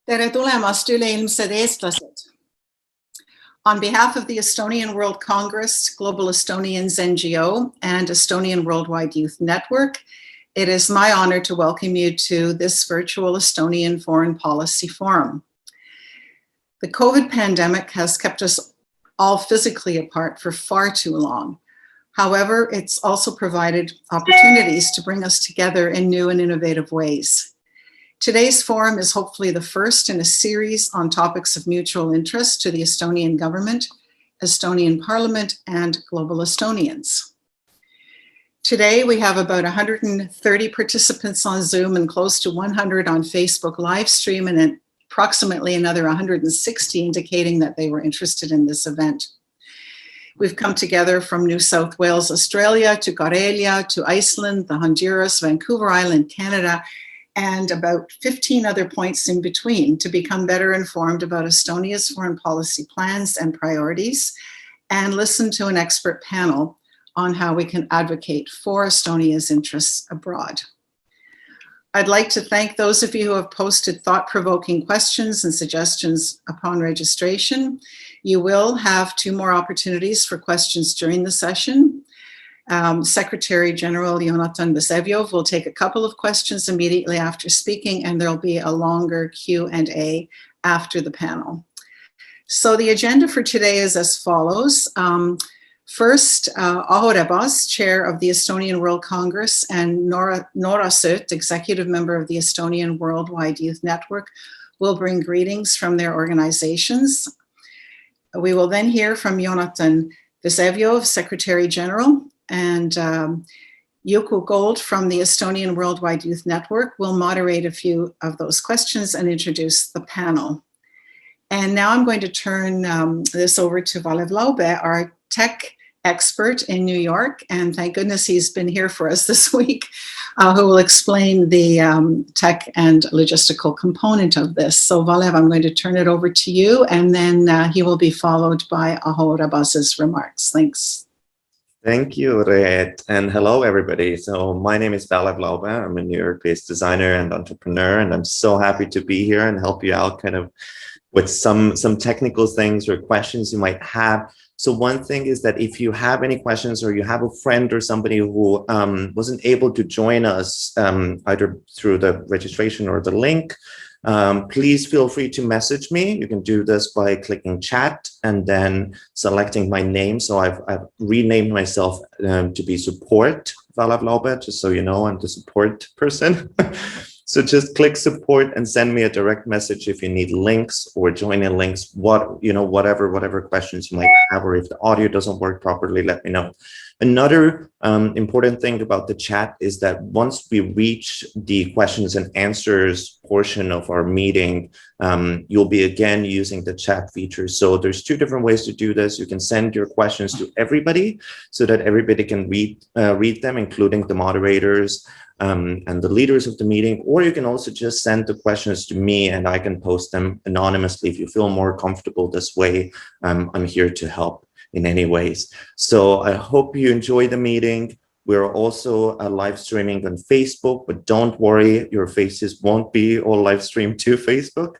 Tere tulemast üleilmsed eestlased. On behalf of the Estonian World Congress, Global Estonians NGO, and Estonian World Youth Network, it is my honor to welcome you to this virtual Estonian Foreign Policy Forum. The COVID pandemic has kept us all physically apart for far too long. However, it's also provided opportunities to bring us together in new and innovative ways. Today's forum is hopefully the first in a series on topics of mutual interest to the Estonian government, Estonian Parliament, and global Estonians. Today, we have about 130 participants on Zoom and close to 100 on Facebook live stream, and approximately another 160 indicating that they were interested in this event. We've come together from New South Wales, Australia, to Karelia, to Iceland, the Honduras, Vancouver Island, Canada, and about 15 other points in between to become better informed about Estonia's foreign policy plans and priorities, and listen to an expert panel on how we can advocate for Estonia's interests abroad. I'd like to thank those of you who have posted thought-provoking questions and suggestions upon registration. You will have 2 more opportunities for questions during the session. Secretary General Jonatan Vseviov will take a couple of questions immediately after speaking, and there'll be a longer Q&A after the panel. So the agenda for today is as follows. First, Aho Rebas, Chair of the Estonian World Congress, and Nora Sööt, Executive Member of the Estonian World Youth Network, will bring greetings from their organizations. We will then hear from Jonatan Vseviov, Secretary General, and Juku Gold from the Estonian World Youth Network will moderate a few of those questions and introduce the panel. And now I'm going to turn this over to Valev Laube, our tech expert in New York, and thank goodness he's been here for us this week, who will explain the tech and logistical component of this. So Valev, I'm going to turn it over to you, and then he will be followed by Aho Rebas's remarks. Thanks. Thank you, Reet, and hello, everybody. So my name is Valev Laube. I'm a New York-based designer and entrepreneur, and I'm so happy to be here and help you out kind of with some technical things or questions you might have. So one thing is that if you have any questions or you have a friend or somebody who wasn't able to join us either through the registration or the link, please feel free to message me. You can do this by clicking chat and then selecting my name. So I've renamed myself to be support Valev Laube, just so you know, I'm the support person. So just click support and send me a direct message if you need links or join-in links, whatever questions you might have, or if the audio doesn't work properly, let me know. Another important thing about the chat is that once we reach the questions and answers portion of our meeting, you'll be again using the chat feature. So there's 2 different ways to do this. You can send your questions to everybody so that everybody can read them, including the moderators and the leaders of the meeting, or you can also just send the questions to me and I can post them anonymously if you feel more comfortable this way. I'm here to help in any ways. So I hope you enjoy the meeting. We're also live streaming on Facebook, but don't worry, your faces won't be all live streamed to Facebook.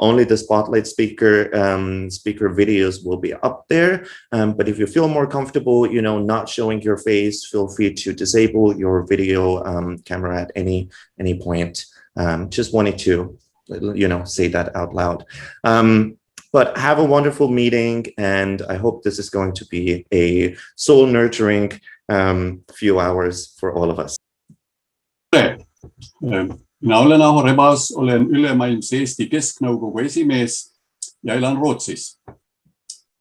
Only the spotlight speaker videos will be up there. But if you feel more comfortable, not showing your face, feel free to disable your video camera at any point. Just wanted to, say that out loud. But have a wonderful meeting, and I hope this is going to be a soul-nurturing few hours for all of us. Mina olen Aho Rebas, olen Ülemaailmse Eesti Kesknõukogu esimees ja elan Rootsis.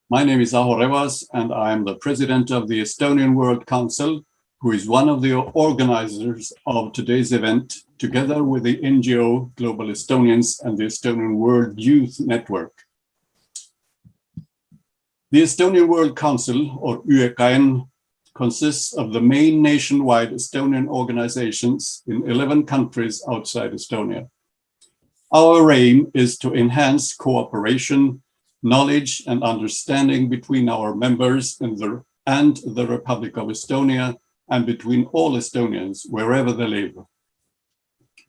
My name is Aho Rebas, and I am the president of the Estonian World Council, who is one of the organizers of today's event, together with the NGO Global Estonians and the Estonian World Youth Network. The Estonian World Council, or ÜEKN, consists of the main nationwide Estonian organizations in 11 countries outside Estonia. Our aim is to enhance cooperation, knowledge, and understanding between our members and the Republic of Estonia, and between all Estonians, wherever they live.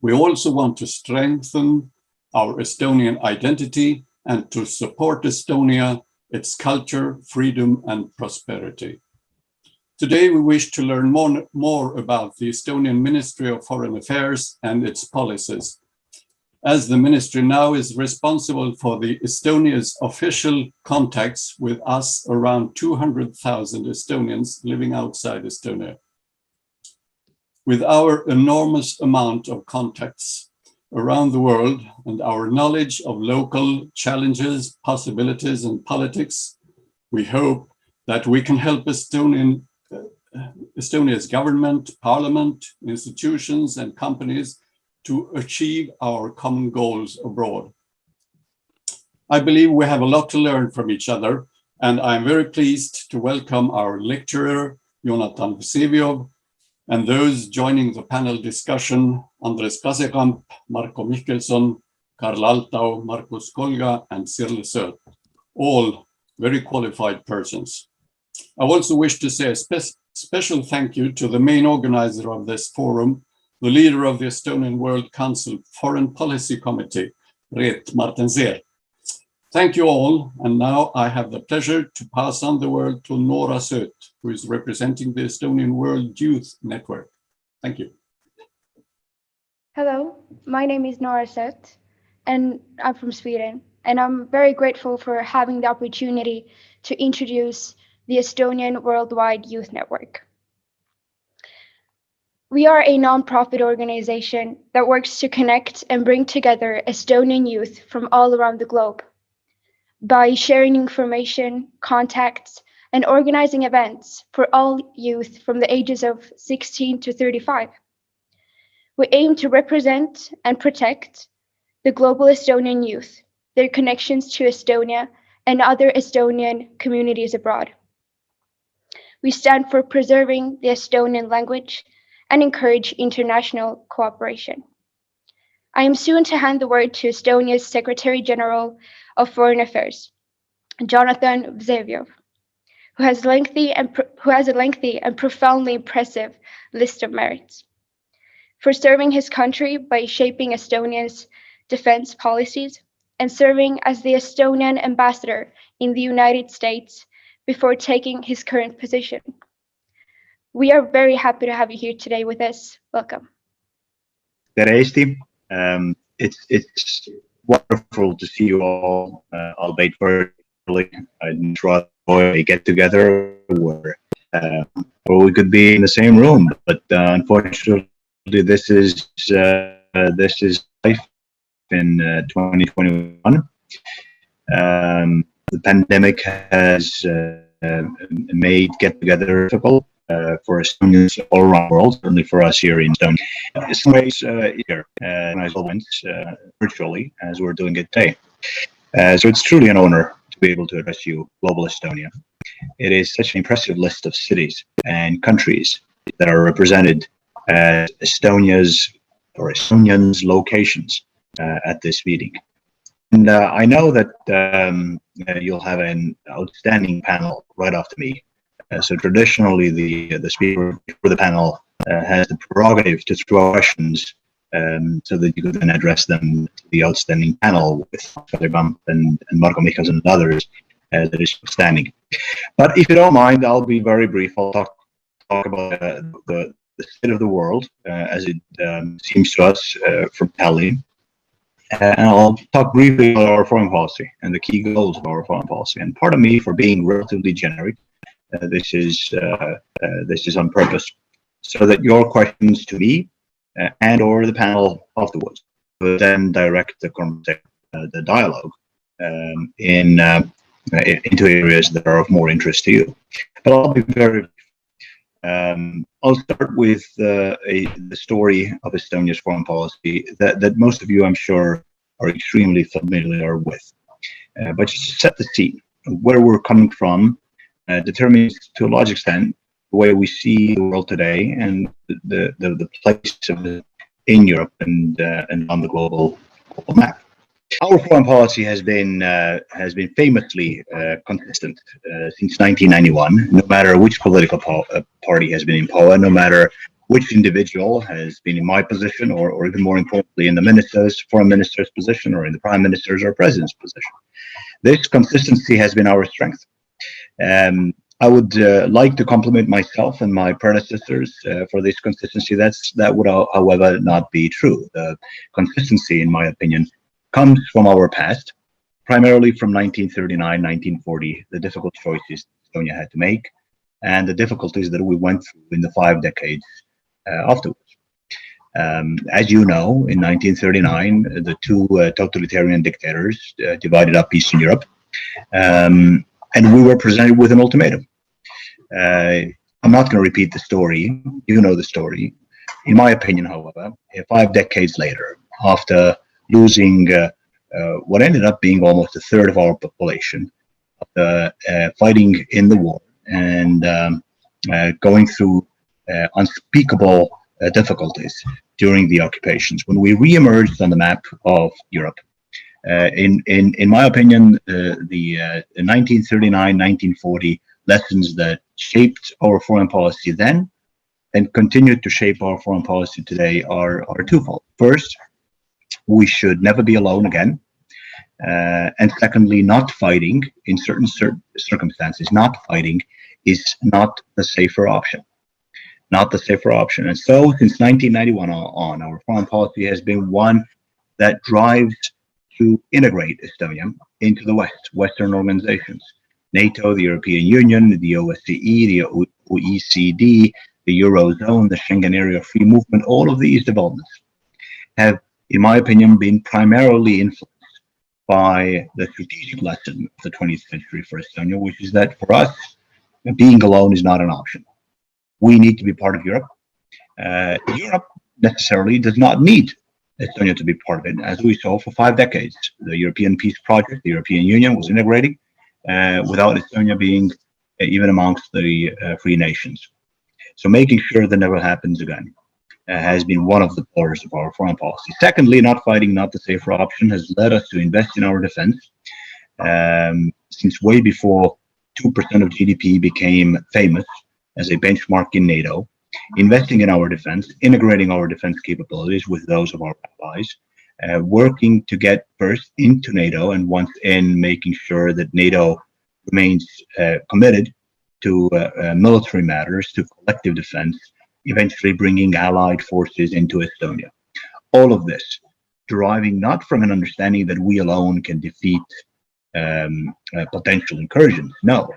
We also want to strengthen our Estonian identity, and to support Estonia, its culture, freedom, and prosperity. Today, we wish to learn more about the Estonian Ministry of Foreign Affairs and its policies, as the ministry now is responsible for the Estonia's official contacts with us, around 200,000 Estonians living outside Estonia. With our enormous amount of contacts around the world and our knowledge of local challenges, possibilities, and politics, we hope that we can help Estonia's government, parliament, institutions, and companies to achieve our common goals abroad. I believe we have a lot to learn from each other, and I'm very pleased to welcome our lecturer, Jonatan Vseviov, and those joining the panel discussion, Kasekamp, Marko Mihkelson, Karl Altau, Markus Kolga, and Sirle Sööt, all very qualified persons. I also wish to say a special thank you to the main organizer of this forum, the leader of the Estonian World Council Foreign Policy Committee, Reet Martenseer. Thank you all, and now I have the pleasure to pass on the word to Noora Sööt, who is representing the Estonian World Youth Network. Thank you. Hello, my name is Noora Sööt, and I'm from Sweden, and I'm very grateful for having the opportunity to introduce the Estonian Worldwide Youth Network. We are a non-profit organization that works to connect and bring together Estonian youth from all around the globe by sharing information, contacts, and organizing events for all youth from the ages of 16 to 35. We aim to represent and protect the global Estonian youth, their connections to Estonia and other Estonian communities abroad. We stand for preserving the Estonian language and encourage international cooperation. I am soon to hand the word to Estonia's Secretary General of Foreign Affairs, Jonatan Vseviov, who has a lengthy and profoundly impressive list of merits for serving his country by shaping Estonia's defense policies and serving as the Estonian ambassador in the United States before taking his current position. We are very happy to have you here today with us. Welcome. Tere Eesti. It's wonderful to see you all, albeit virtually. I'd rather a get-together where we could be in the same room, but unfortunately, this is life in 2021. The pandemic has made get-together difficult for Estonians all around the world, certainly for us here in Estonia. In some ways, here, virtually, as we're doing it today. So it's truly an honor to be able to address you, Global Estonia. It is such an impressive list of cities and countries that are represented as Estonia's or Estonians' locations at this meeting. And I know that you'll have an outstanding panel right after me. So traditionally, the speaker for the panel has the prerogative to throw questions so that you can then address them to the outstanding panel with Kasekamp and Marko Mihkelson and others that is outstanding. But if you don't mind, I'll be very brief. I'll talk about the state of the world as it seems to us from Tallinn. And I'll talk briefly about our foreign policy and the key goals of our foreign policy. And pardon me for being relatively generic. This is on purpose, so that your questions to me and or the panel afterwards will then direct the conversation, the dialogue into areas that are of more interest to you. But I'll be very. I'll start with the story of Estonia's foreign policy that most of you, I'm sure, are extremely familiar with. But just to set the scene, where we're coming from determines to a large extent the way we see the world today and the place of it in Europe and on the global map. Our foreign policy has been famously consistent since 1991. No matter which political party has been in power, no matter which individual has been in my position, or even more importantly, in the foreign minister's position, or in the prime minister's or president's position. This consistency has been our strength. I would like to compliment myself and my predecessors for this consistency. That would, however, not be true. The consistency, in my opinion, comes from our past, primarily from 1939, 1940, the difficult choices Estonia had to make, and the difficulties that we went through in the 5 decades afterwards. As you know, in 1939, the two totalitarian dictators divided up Eastern Europe, and we were presented with an ultimatum. I'm not going to repeat the story. You know the story. In my opinion, however, 5 decades later, after losing what ended up being almost a third of our population, fighting in the war and going through unspeakable difficulties during the occupations, when we re-emerged on the map of Europe, in my opinion, the 1939-1940 lessons that shaped our foreign policy then and continue to shape our foreign policy today are twofold. First, we should never be alone again. And secondly, not fighting in certain circumstances, not fighting is not the safer option. Not the safer option. And so since 1991 on, our foreign policy has been one that drives to integrate Estonia into the West, Western organizations. NATO, the European Union, the OSCE, the OECD, the Eurozone, the Schengen area free movement, all of these developments have, in my opinion, been primarily influenced by the strategic lesson of the 20th century for Estonia, which is that for us, being alone is not an option. We need to be part of Europe. Europe necessarily does not need Estonia to be part of it, as we saw for 5 decades. The European peace project, the European Union was integrating without Estonia being even amongst the free nations. So making sure that never happens again has been one of the pillars of our foreign policy. Secondly, not fighting, not the safer option has led us to invest in our defense. Since way before 2% of GDP became famous as a benchmark in NATO, investing in our defense, integrating our defense capabilities with those of our allies, working to get first into NATO, and once in, making sure that NATO remains committed to military matters, to collective defense, eventually bringing allied forces into Estonia. All of this deriving not from an understanding that we alone can defeat potential incursions. No,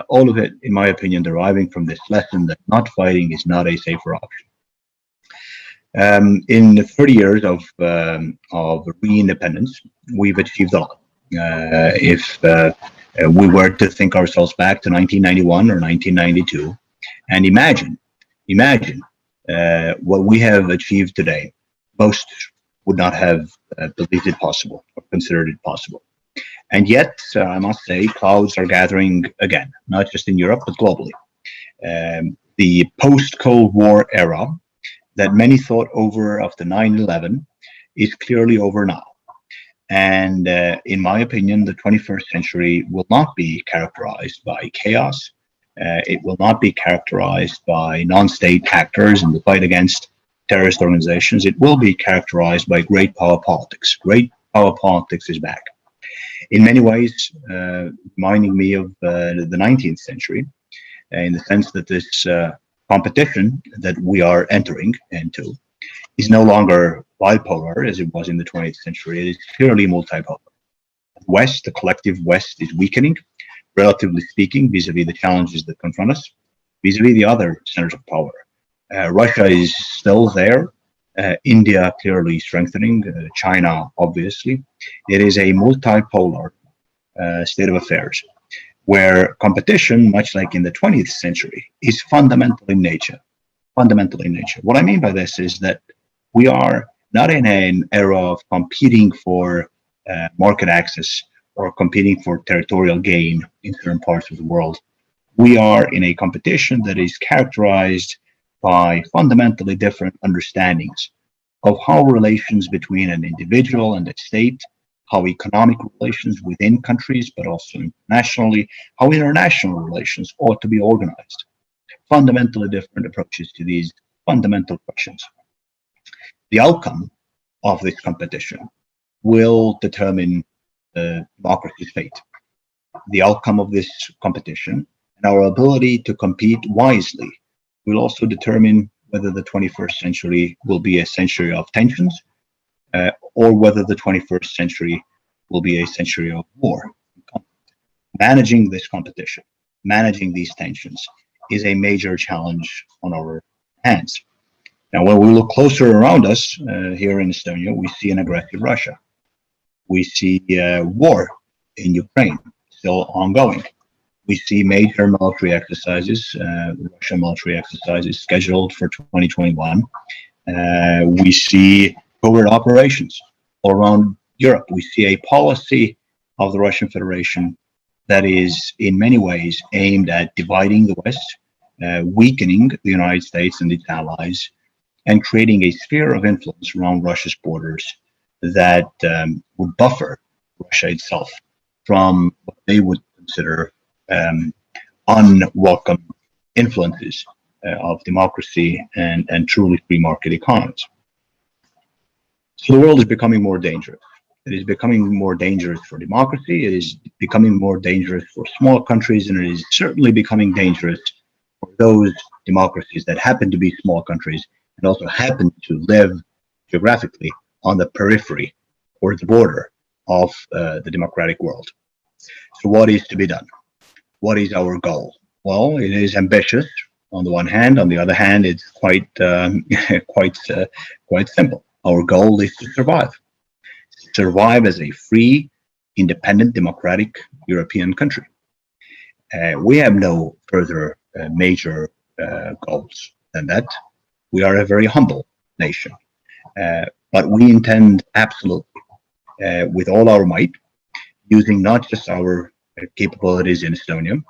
all of it, in my opinion, deriving from this lesson that not fighting is not a safer option. In the 30 years of re-independence, we've achieved a lot. If we were to think ourselves back to 1991 or 1992, and imagine what we have achieved today, most would not have believed it possible or considered it possible. And yet, I must say, clouds are gathering again, not just in Europe, but globally. The post-Cold War era that many thought over after 9/11 is clearly over now. And in my opinion, the 21st century will not be characterized by chaos. It will not be characterized by non-state actors in the fight against terrorist organizations. It will be characterized by great power politics. Great power politics is back. In many ways, reminding me of the 19th century, in the sense that this competition that we are entering into is no longer bipolar as it was in the 20th century. It is purely multipolar. West, the collective West, is weakening, relatively speaking, vis-a-vis the challenges that confront us, vis-a-vis the other centers of power. Russia is still there. India clearly strengthening, China obviously. It is a multipolar state of affairs where competition, much like in the 20th century, is fundamental in nature. Fundamental in nature. What I mean by this is that we are not in an era of competing for market access or competing for territorial gain in certain parts of the world. We are in a competition that is characterized by fundamentally different understandings of how relations between an individual and a state, how economic relations within countries, but also internationally, how international relations ought to be organized. Fundamentally different approaches to these fundamental questions. The outcome of this competition will determine democracy's fate. The outcome of this competition and our ability to compete wisely will also determine whether the 21st century will be a century of tensions or whether the 21st century will be a century of war. Managing this competition, managing these tensions is a major challenge on our hands. Now, when we look closer around us here in Estonia, we see an aggressive Russia. We see war in Ukraine still ongoing. We see major military exercises, Russian military exercises scheduled for 2021. We see covert operations all around Europe. We see a policy of the Russian Federation that is in many ways aimed at dividing the West, weakening the United States and its allies, and creating a sphere of influence around Russia's borders that would buffer Russia itself from what they would consider unwelcome influences of democracy and truly free market economies. So the world is becoming more dangerous. It is becoming more dangerous for democracy. It is becoming more dangerous for small countries, and it is certainly becoming dangerous for those democracies that happen to be small countries and also happen to live geographically on the periphery or the border of the democratic world. So what is to be done? What is our goal? Well, it is ambitious on the one hand. On the other hand, it's quite simple. Our goal is to survive as a free, independent, democratic European country. We have no further major goals than that. We are a very humble nation, but we intend absolutely, with all our might, using not just our capabilities in Estonia,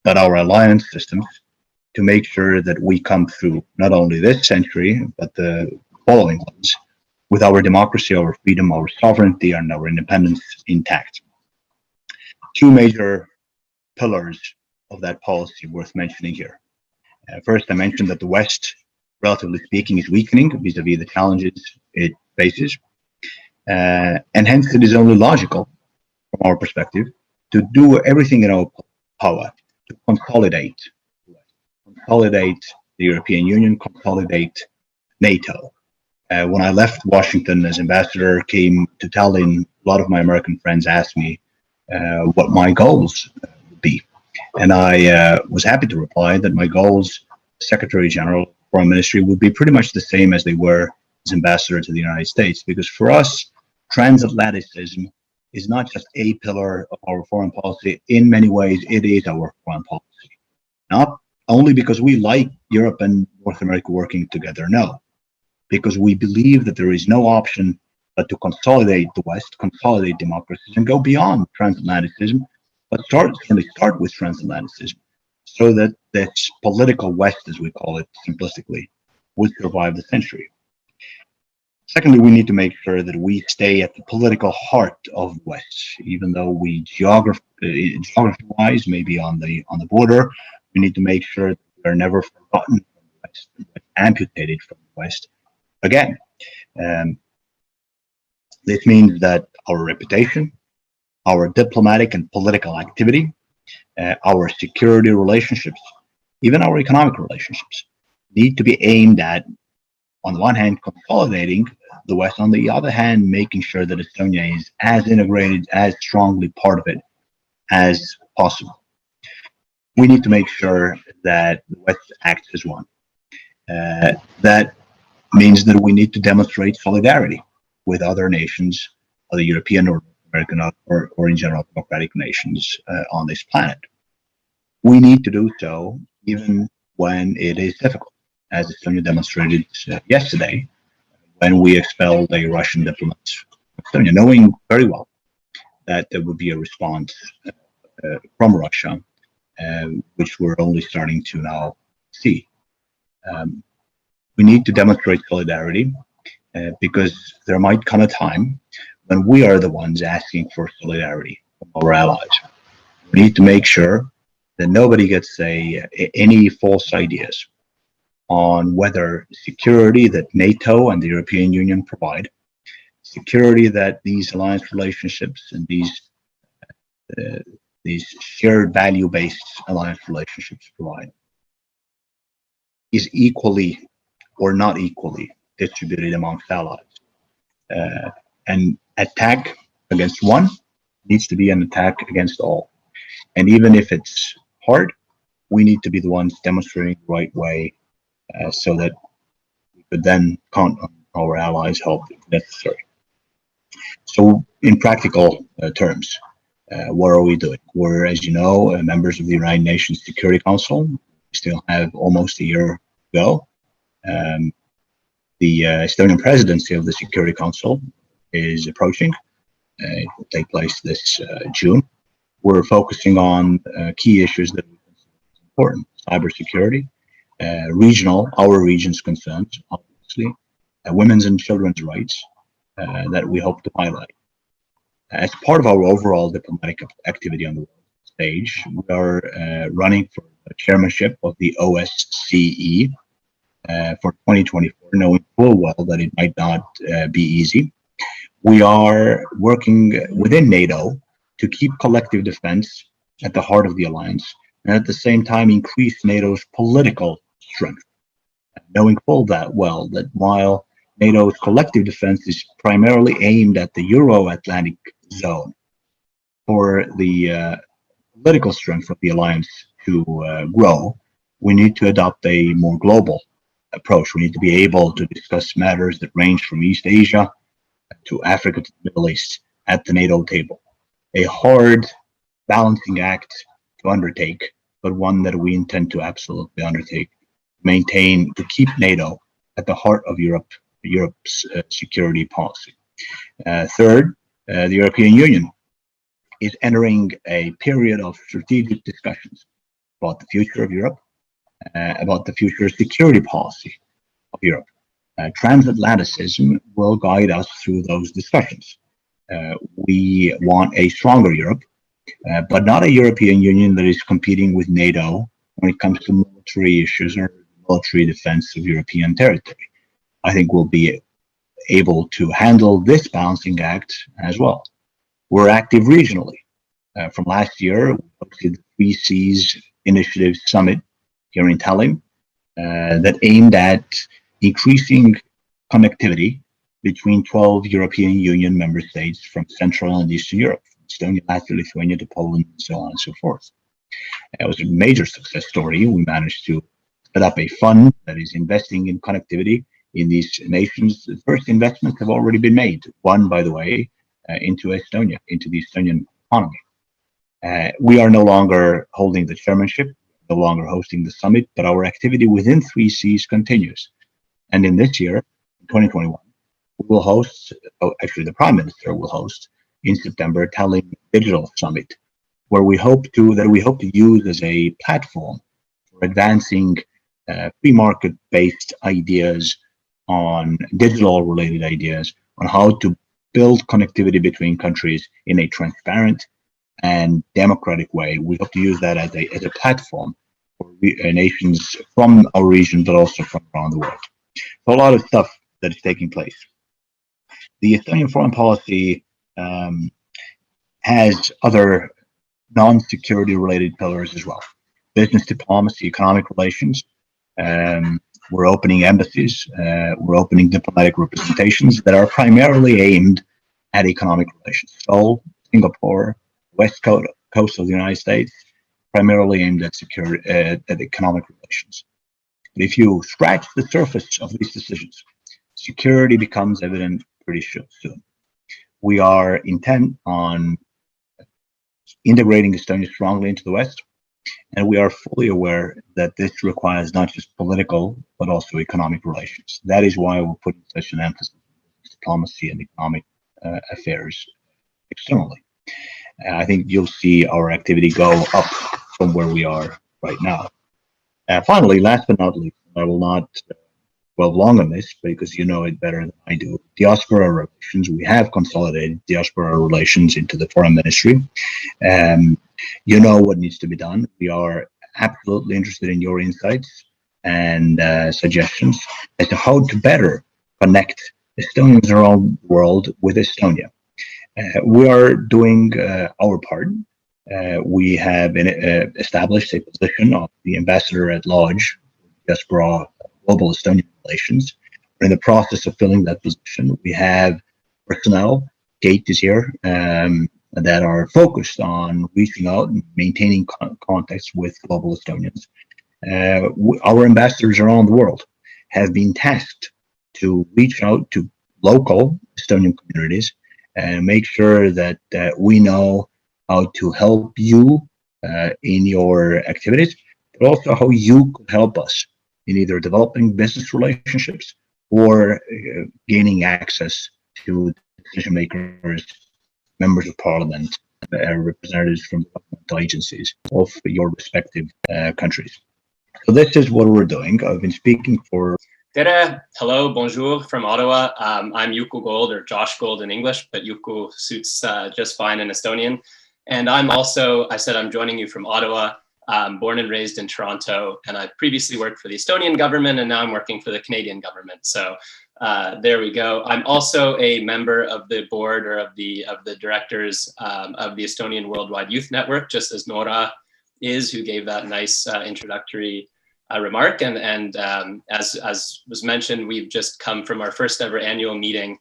but our alliance systems to make sure that we come through not only this century, but the following ones with our democracy, our freedom, our sovereignty, and our independence intact. Two major pillars of that policy worth mentioning here. First, I mentioned that the West, relatively speaking, is weakening vis-a-vis the challenges it faces. And hence it is only logical, from our perspective, to do everything in our power to consolidate the European Union, consolidate NATO. When I left Washington as ambassador, came to Tallinn, a lot of my American friends asked me what my goals would be. And I was happy to reply that my goals, Secretary General, Foreign Ministry, would be pretty much the same as they were as ambassador to the United States. Because for us, transatlanticism is not just a pillar of our foreign policy. In many ways, it is our foreign policy. Not only because we like Europe and North America working together, no. Because we believe that there is no option but to consolidate the West, consolidate democracies, and go beyond transatlanticism, but certainly start with transatlanticism, so that this political West, as we call it simplistically, would survive the century. Secondly, we need to make sure that we stay at the political heart of the West, even though we geography-wise may be on the border. We need to make sure that we are never forgotten from the West, amputated from the West again. This means that our reputation, our diplomatic and political activity, our security relationships, even our economic relationships, need to be aimed at, on the one hand, consolidating the West, on the other hand, making sure that Estonia is as integrated, as strongly part of it as possible. We need to make sure that the West acts as one. That means that we need to demonstrate solidarity with other nations, other European or American or in general democratic nations on this planet. We need to do so even when it is difficult, as Estonia demonstrated yesterday when we expelled a Russian diplomat from Estonia, knowing very well that there would be a response from Russia, which we're only starting to now see. We need to demonstrate solidarity because there might come a time when we are the ones asking for solidarity from our allies. We need to make sure that nobody gets any false ideas on whether security that NATO and the European Union provide, security that these alliance relationships and these shared value-based alliance relationships provide, is equally or not equally distributed amongst allies. An attack against one needs to be an attack against all. And even if it's hard, we need to be the ones demonstrating the right way so that we could then count on our allies' help if necessary. So in practical terms, what are we doing? We're, as you know, members of the United Nations Security Council. We still have almost a year to go. The Estonian presidency of the Security Council is approaching. It will take place this June. We're focusing on key issues that we consider important: cybersecurity, our region's concerns, obviously, women's and children's rights that we hope to highlight. As part of our overall diplomatic activity on the world stage, we are running for the chairmanship of the OSCE for 2024, knowing full well that it might not be easy. We are working within NATO to keep collective defense at the heart of the alliance, and at the same time increase NATO's political strength, knowing full well that while NATO's collective defense is primarily aimed at the Euro-Atlantic zone, for the political strength of the alliance to grow, we need to adopt a more global approach. We need to be able to discuss matters that range from East Asia to Africa to the Middle East at the NATO table. A hard balancing act to undertake, but one that we intend to absolutely undertake, to keep NATO at the heart of Europe's security policy. Third, the European Union is entering a period of strategic discussions about the future of Europe, about the future security policy of Europe. Transatlanticism will guide us through those discussions. We want a stronger Europe, but not a European Union that is competing with NATO when it comes to military issues or military defense of European territory. I think we'll be able to handle this balancing act as well. We're active regionally. From last year, we hosted the 3 Seas Initiative Summit here in Tallinn that aimed at increasing connectivity between 12 European Union member states from Central and Eastern Europe, from Estonia, Latvia, Lithuania to Poland, and so on and so forth. It was a major success story. We managed to set up a fund that is investing in connectivity in these nations. The first investments have already been made. One, by the way, into Estonia, into the Estonian economy. We are no longer holding the chairmanship, no longer hosting the summit, but our activity within 3 Seas continues. And in this year, 2021, we will host, actually the Prime Minister will host in September, Tallinn Digital Summit, where we hope to use as a platform for advancing free market-based ideas on digital-related ideas on how to build connectivity between countries in a transparent and democratic way. We hope to use that as a platform for nations from our region, but also from around the world. So a lot of stuff that is taking place. The Estonian foreign policy has other non-security related pillars as well. Business diplomacy, economic relations. We're opening embassies. We're opening diplomatic representations that are primarily aimed at economic relations. Seoul, Singapore, West Coast of the United States, primarily aimed at at economic relations. But if you scratch the surface of these decisions, security becomes evident pretty soon. We are intent on integrating Estonia strongly into the West, and we are fully aware that this requires not just political, but also economic relations. That is why we're putting such an emphasis on diplomacy and economic affairs externally. I think you'll see our activity go up from where we are right now. Finally, last but not least, I will not dwell long on this because you know it better than I do. Diaspora relations, we have consolidated diaspora relations into the foreign ministry. You know what needs to be done. We are absolutely interested in your insights and suggestions as to how to better connect Estonians around the world with Estonia. We are doing our part. We have established a position of the ambassador at large, Diaspora Global Estonian Relations. We're in the process of filling that position. We have personnel, Kate is here, that are focused on reaching out and maintaining contacts with global Estonians. Our ambassadors around the world have been tasked to reach out to local Estonian communities and make sure that we know how to help you in your activities, but also how you could help us in either developing business relationships or gaining access to decision makers, members of parliament, representatives from governmental agencies of your respective countries. So this is what we're doing. I've been speaking for... Tere, hello, bonjour from Ottawa. I'm Juku Gold, or Josh Gold in English, but Juku suits just fine in Estonian. And I'm also, I said I'm joining you from Ottawa, born and raised in Toronto, and I previously worked for the Estonian government, and now I'm working for the Canadian government. So there we go. I'm also a member of the board or of the directors of the Estonian World Youth Network, just as Nora is, who gave that nice introductory remark. And as was mentioned, we've just come from our first ever annual meeting.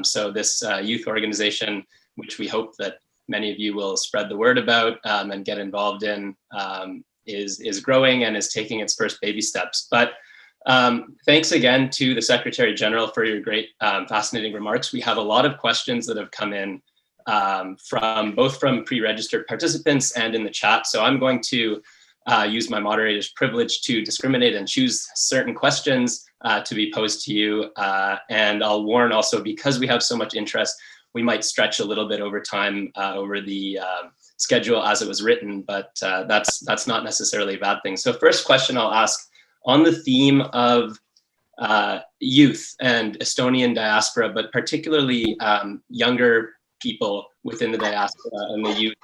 So this youth organization, which we hope that many of you will spread the word about and get involved in, is growing and is taking its first baby steps. But thanks again to the Secretary General for your great, fascinating remarks. We have a lot of questions that have come in from pre-registered participants and in the chat. So I'm going to use my moderator's privilege to discriminate and choose certain questions to be posed to you. And I'll warn also, because we have so much interest, we might stretch a little bit over time over the schedule as it was written, but that's not necessarily a bad thing. So first question I'll ask, on the theme of youth and Estonian diaspora, but particularly younger people within the diaspora and the youth,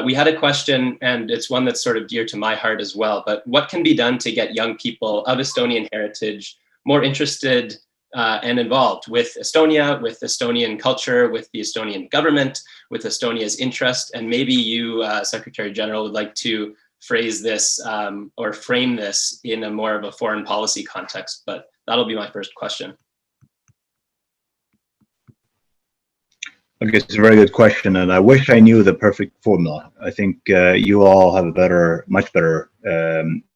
we had a question, and it's one that's sort of dear to my heart as well, but what can be done to get young people of Estonian heritage more interested and involved with Estonia, with Estonian culture, with the Estonian government, with Estonia's interest? And maybe you, Secretary General, would like to phrase this or frame this in a more of a foreign policy context, but that'll be my first question. Okay, it's a very good question, and I wish I knew the perfect formula. I think you all have a much better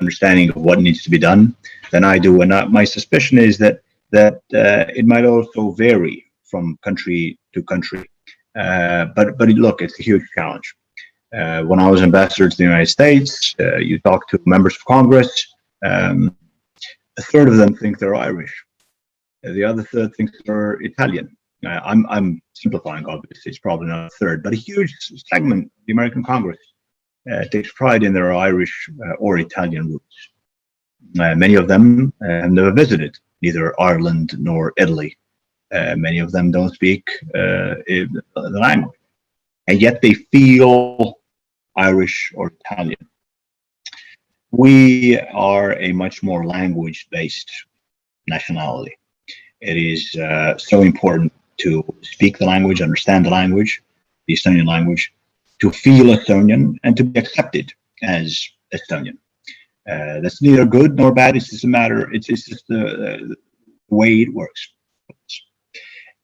understanding of what needs to be done than I do, and my suspicion is that it might also vary from country to country. But look, it's a huge challenge. When I was ambassador to the United States, you talk to members of Congress, a third of them think they're Irish. The other third thinks they're Italian. I'm simplifying, obviously, it's probably not a third, but a huge segment of the American Congress takes pride in their Irish or Italian roots. Many of them have never visited neither Ireland nor Italy. Many of them don't speak the language, and yet they feel Irish or Italian. We are a much more language-based nationality. It is so important to speak the language, understand the language, the Estonian language, to feel Estonian and to be accepted as Estonian. That's neither good nor bad. It's just a matter. It's just the way it works.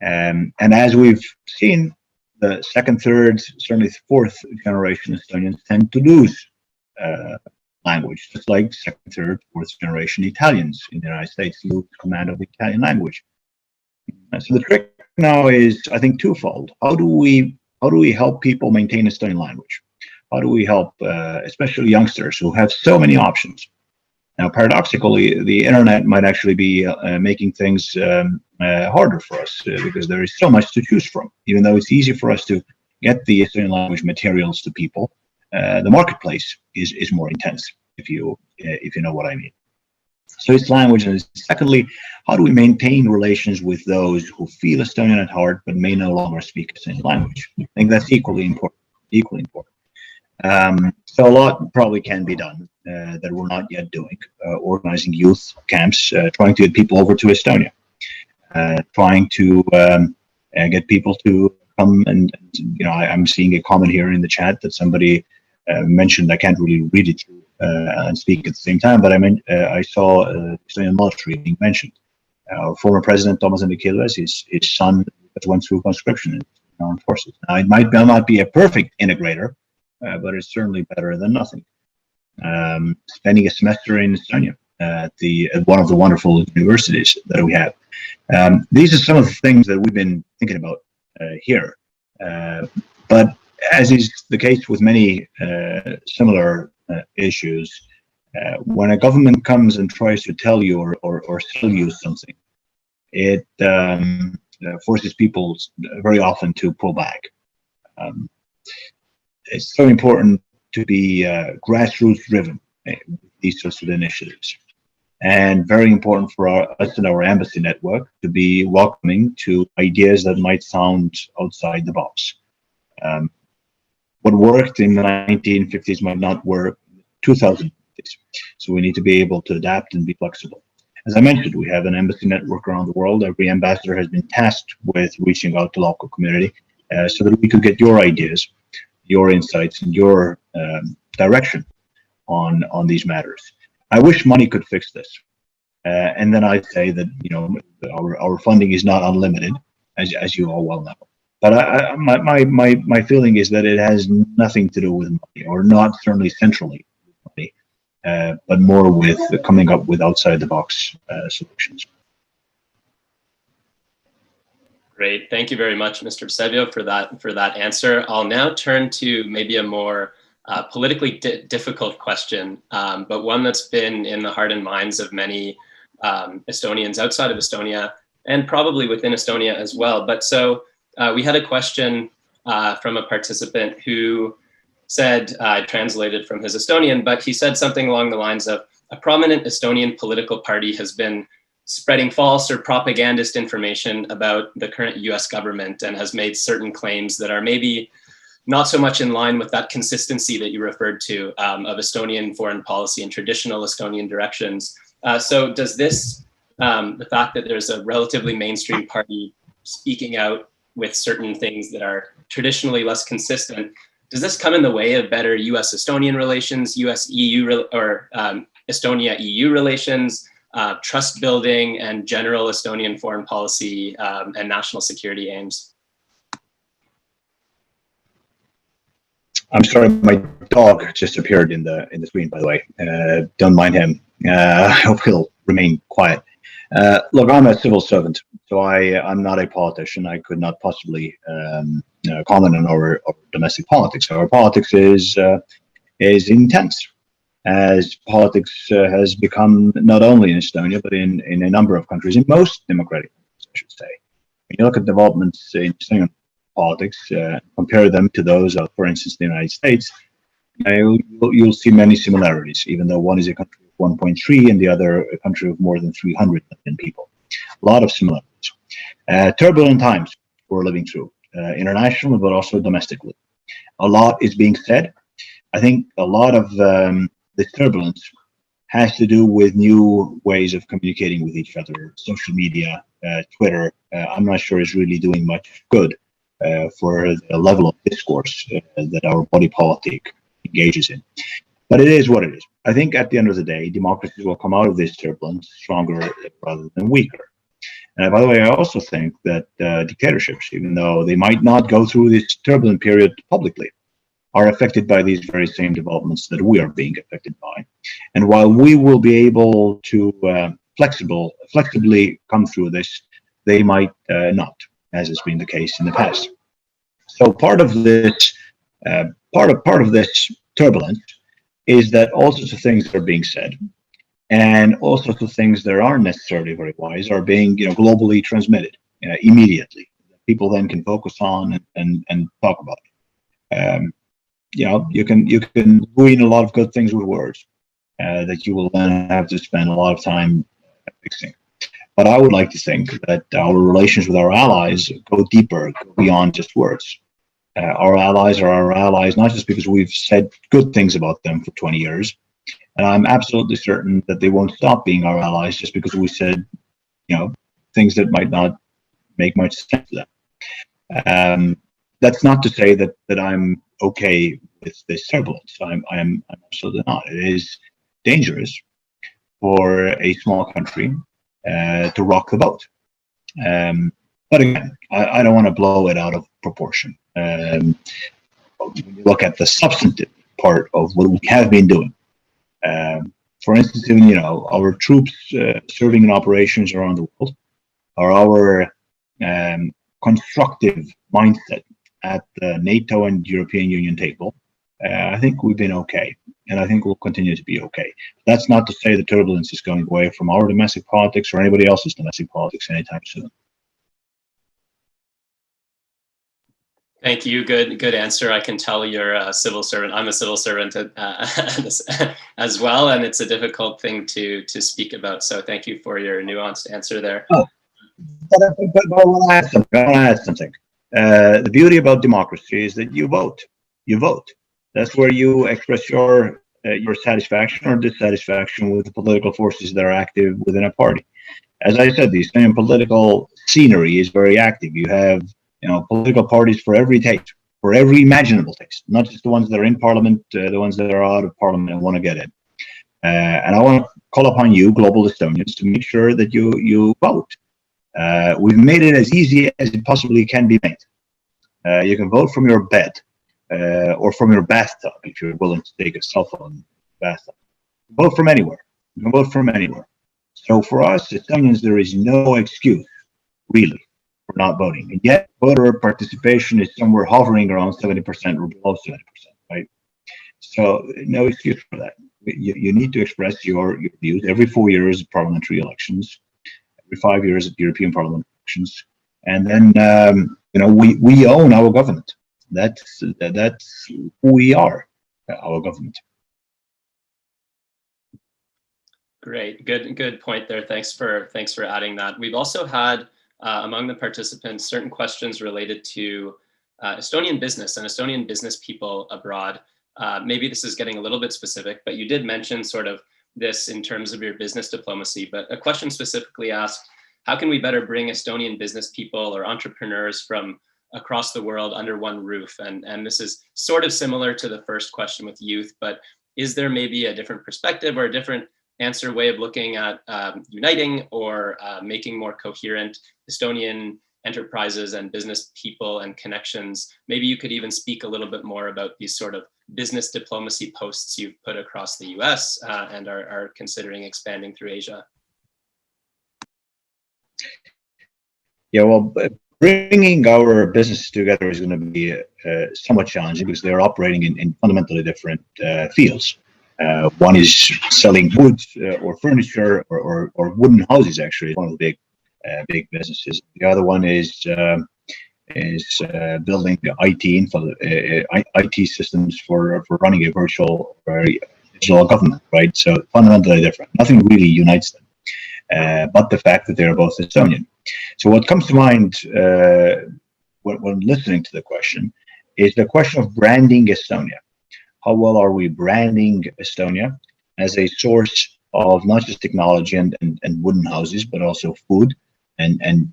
And as we've seen, the second, third, certainly fourth generation Estonians tend to lose language, just like second, third, fourth generation Italians in the United States lose command of the Italian language. So the trick now is, I think, twofold. How do we help people maintain Estonian language? How do we help, especially youngsters who have so many options? Now, paradoxically, the internet might actually be making things harder for us because there is so much to choose from. Even though it's easy for us to get the Estonian language materials to people, the marketplace is more intense, if you know what I mean. So it's language, and secondly, how do we maintain relations with those who feel Estonian at heart but may no longer speak Estonian language? I think that's equally important. So So a lot probably can be done that we're not yet doing. Organizing youth camps, trying to get people over to Estonia, trying to get people to come and I'm seeing a comment here in the chat that somebody mentioned. I can't really read it and speak at the same time, but I saw Estonian military being mentioned. Our former president Thomas Mihkelson, his son went through conscription in the armed forces. Now, it might not be a perfect integrator, but it's certainly better than nothing. Spending a semester in Estonia at one of the wonderful universities that we have. These are some of the things that we've been thinking about here. But as is the case with many similar issues, when a government comes and tries to tell you or sell you something, it forces people very often to pull back. It's so important to be grassroots driven with these sorts of initiatives, and very important for us and our embassy network to be welcoming to ideas that might sound outside the box. What worked in the 1950s might not work in the 2050s, so we need to be able to adapt and be flexible. As I mentioned, we have an embassy network around the world. Every ambassador has been tasked with reaching out to local community so that we could get your ideas, your insights, and your direction on these matters. I wish money could fix this, and then I'd say that our funding is not unlimited, as you all well know. But my feeling is that it has nothing to do with money, or not certainly centrally with money, but more with coming up with outside the box solutions. Great, thank you very much, Mr. Vseviov, for that answer. I'll now turn to maybe a more politically difficult question, but one that's been in the heart and minds of many Estonians outside of Estonia, and probably within Estonia as well. But so we had a question from a participant who said, I translated from his Estonian, but he said something along the lines of, a prominent Estonian political party has been spreading false or propagandist information about the current US government and has made certain claims that are maybe not so much in line with that consistency that you referred to of Estonian foreign policy and traditional Estonian directions. So does this, the fact that there's a relatively mainstream party speaking out with certain things that are traditionally less consistent, does this come in the way of better US-Estonian relations, US-EU or Estonia-EU relations, trust building, and general Estonian foreign policy and national security aims? I'm sorry, my dog just appeared in the screen, by the way. Don't mind him. I hope he'll remain quiet. Look, I'm a civil servant, so I'm not a politician. I could not possibly comment on our domestic politics. Our politics is intense, as politics has become not only in Estonia, but in a number of countries, in most democratic countries, I should say. When you look at developments in Estonian politics, compare them to those of, for instance, the United States, you'll see many similarities, even though one is a country of 1.3 and the other a country of more than 300 million people. A lot of similarities. Turbulent times we're living through, internationally, but also domestically. A lot is being said. I think a lot of this turbulence has to do with new ways of communicating with each other. Social media, Twitter, I'm not sure is really doing much good for the level of discourse that our body politic engages in. But it is what it is. I think at the end of the day, democracies will come out of this turbulence stronger rather than weaker. By the way, I also think that dictatorships, even though they might not go through this turbulent period publicly, are affected by these very same developments that we are being affected by. And while we will be able to flexibly come through this, they might not, as has been the case in the past. So part of this turbulence is that all sorts of things are being said, and all sorts of things that aren't necessarily very wise are being, globally transmitted immediately. People then can focus on and talk about it. You can ruin a lot of good things with words that you will then have to spend a lot of time fixing. But I would like to think that our relations with our allies go deeper, go beyond just words. Our allies are our allies, not just because we've said good things about them for 20 years. And I'm absolutely certain that they won't stop being our allies just because we said, things that might not make much sense to them. That's not to say that I'm okay with this turbulence. I'm absolutely not. It is dangerous for a small country to rock the boat. But again, I don't want to blow it out of proportion. When you look at the substantive part of what we have been doing, for instance, even our troops serving in operations around the world, or our constructive mindset at the NATO and European Union table, I think we've been okay, and I think we'll continue to be okay. That's not to say the turbulence is going away from our domestic politics or anybody else's domestic politics anytime soon. Thank you. Good answer. I can tell you're a civil servant. I'm a civil servant as well, and it's a difficult thing to speak about. So thank you for your nuanced answer there. Oh, but I want to add something. The beauty about democracy is that you vote. You vote. That's where you express your satisfaction or dissatisfaction with the political forces that are active within a party. As I said, the Estonian political scenery is very active. You have political parties for every taste, for every imaginable taste, not just the ones that are in parliament, the ones that are out of parliament and want to get in. And I want to call upon you, Global Estonians, to make sure that you vote. We've made it as easy as it possibly can be made. You can vote from your bed or from your bathtub if you're willing to take a cell phone bathtub. Vote from anywhere. You can vote from anywhere. So for us, Estonians, there is no excuse, really, for not voting. And yet, voter participation is somewhere hovering around 70% or below 70%, right? So no excuse for that. You need to express your views every 4 years of parliamentary elections, every 5 years of European Parliament elections, and then we own our government. That's who we are, our government. Great, good point there. Thanks for adding that. We've also had among the participants certain questions related to Estonian business and Estonian business people abroad. Maybe this is getting a little bit specific, but you did mention sort of this in terms of your business diplomacy. But a question specifically asked, how can we better bring Estonian business people or entrepreneurs from across the world under one roof? And this is sort of similar to the first question with youth, but is there maybe a different perspective or a different answer way of looking at uniting or making more coherent Estonian enterprises and business people and connections? Maybe you could even speak a little bit more about these sort of business diplomacy posts you've put across the US and are considering expanding through Asia. Yeah, well, bringing our businesses together is going to be somewhat challenging because they're operating in fundamentally different fields. One is selling wood or furniture or wooden houses. Actually, one of the big businesses. The other one is building IT systems for running a virtual or digital government. Right. So fundamentally different. Nothing really unites them, but the fact that they are both Estonian. So what comes to mind when listening to the question is the question of branding Estonia. How well are we branding Estonia as a source of not just technology and wooden houses, but also food and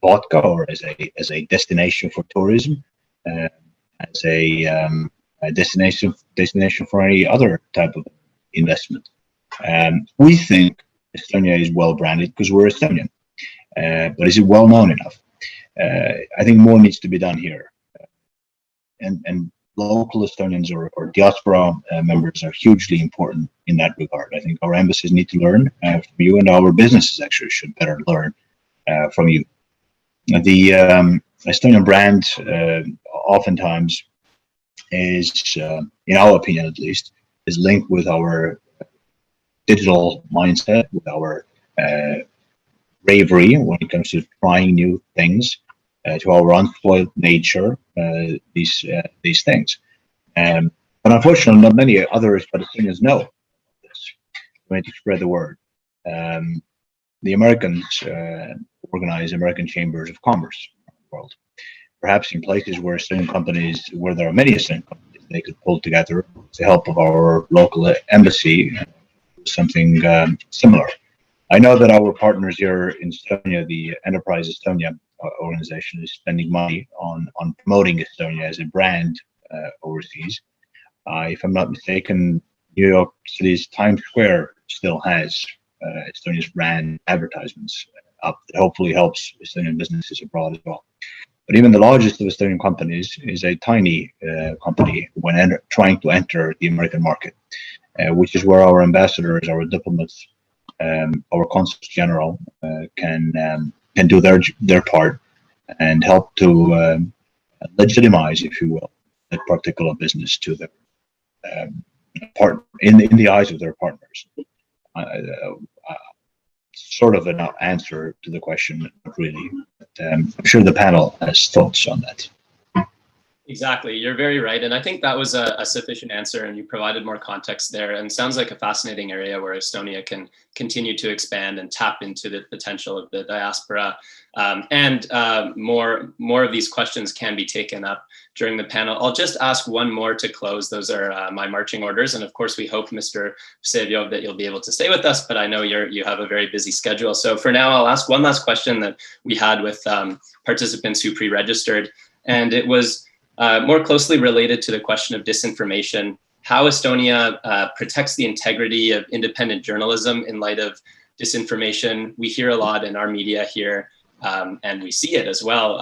vodka, or as a destination for tourism, as a destination for any other type of investment. We think Estonia is well branded because we're Estonian, but is it well known enough? I think more needs to be done here, and local Estonians or diaspora members are hugely important in that regard. I think our embassies need to learn from you, and our businesses actually should better learn from you. The Estonian brand oftentimes is, in our opinion at least, is linked with our digital mindset, with our bravery when it comes to trying new things, to our unspoiled nature, these things. But unfortunately, not many others but Estonians know this. We need to spread the word. The Americans organize American chambers of commerce around the world. perhaps in places where there are many Estonian companies, they could pull together with the help of our local embassy, something similar. I know that our partners here in Estonia, the Enterprise Estonia organization, is spending money on promoting Estonia as a brand overseas. If I'm not mistaken, New York City's Times Square still has Estonia's brand advertisements up. That hopefully helps Estonian businesses abroad as well. But even the largest of Estonian companies is a tiny company when trying to enter the American market, which is where our ambassadors, our diplomats, our consuls general can do their part and help to legitimize, if you will, that particular business to their in the eyes of their partners. Sort of an answer to the question, not really. But, I'm sure the panel has thoughts on that. Exactly, you're very right. And I think that was a sufficient answer, and you provided more context there, and sounds like a fascinating area where Estonia can continue to expand and tap into the potential of the diaspora. And more of these questions can be taken up during the panel. I'll just ask one more to close. Those are my marching orders. And of course, we hope, Mr. Vseviov, that you'll be able to stay with us, but I know you have a very busy schedule. So for now, I'll ask one last question that we had with participants who pre-registered. And it was more closely related to the question of disinformation, how Estonia protects the integrity of independent journalism in light of disinformation. We hear a lot in our media here, and we see it as well,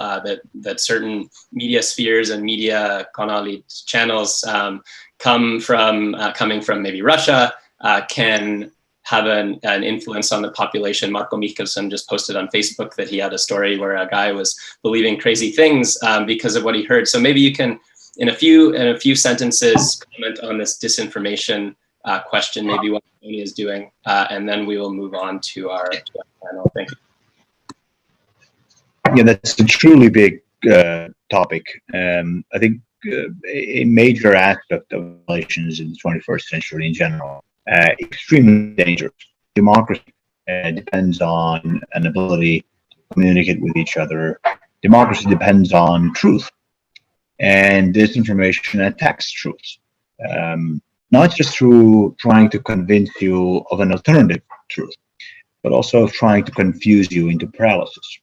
that certain media spheres and media channels coming from maybe Russia can have an influence on the population. Marko Mihkelson just posted on Facebook that he had a story where a guy was believing crazy things because of what he heard. So maybe you can, in a few sentences, comment on this disinformation question, maybe what Estonia is doing, and then we will move on to our panel. Thank you. Yeah, that's a truly big topic. I think a major aspect of relations in the 21st century in general, extremely dangerous. Democracy depends on an ability to communicate with each other. Democracy depends on truth, and disinformation attacks truth, not just through trying to convince you of an alternative truth, but also trying to confuse you into paralysis.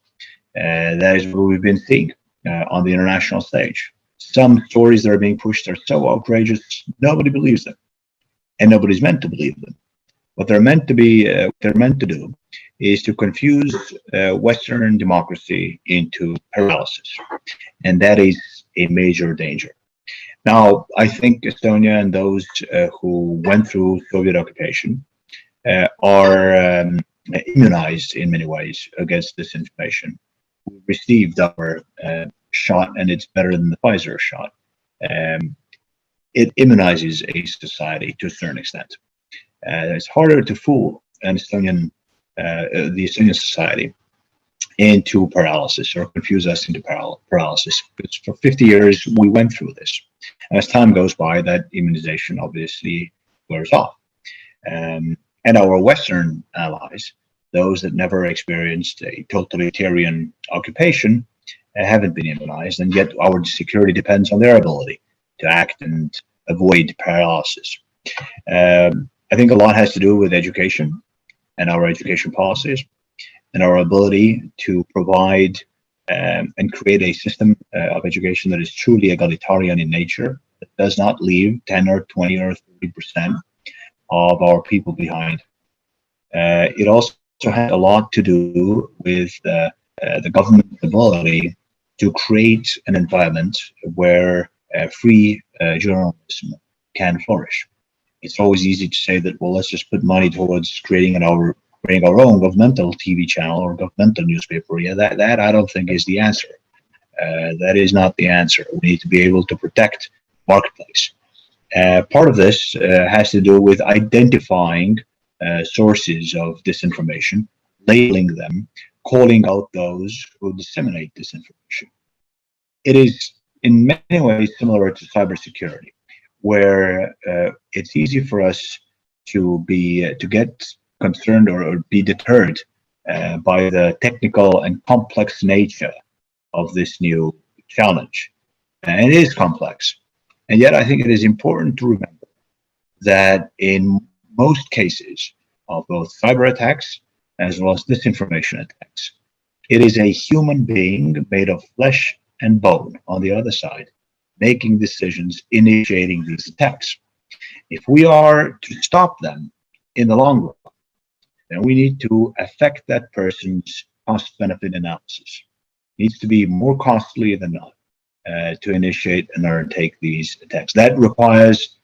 That is what we've been seeing on the international stage. Some stories that are being pushed are so outrageous, nobody believes them, and nobody's meant to believe them. What they're meant to do is to confuse Western democracy into paralysis, and that is a major danger. Now, I think Estonia and those who went through Soviet occupation are immunized in many ways against disinformation. We received our shot, and it's better than the Pfizer shot. It immunizes a society to a certain extent. It's harder to fool the Estonian society into paralysis or confuse us into paralysis. Because for 50 years, we went through this. And as time goes by, that immunization obviously wears off. And our Western allies, those that never experienced a totalitarian occupation, haven't been immunized, and yet our security depends on their ability to act and avoid paralysis. I think a lot has to do with education and our education policies and our ability to provide and create a system of education that is truly egalitarian in nature, that does not leave 10 or 20 or 30% of our people behind. It also has a lot to do with the government's ability to create an environment where free journalism can flourish. It's always easy to say that, well, let's just put money towards creating our own governmental TV channel or governmental newspaper. Yeah, that I don't think is the answer. That is not the answer. We need to be able to protect marketplace. Part of this has to do with identifying sources of disinformation, labeling them, calling out those who disseminate disinformation. It is in many ways similar to cybersecurity, where it's easy for us to get concerned or be deterred by the technical and complex nature of this new challenge, and it is complex. And yet I think it is important to remember that in most cases of both cyber attacks as well as disinformation attacks, it is a human being made of flesh and bone on the other side, making decisions, initiating these attacks. If we are to stop them in the long run, then we need to affect that person's cost-benefit analysis. It needs to be more costly than not to initiate and undertake these attacks. That requires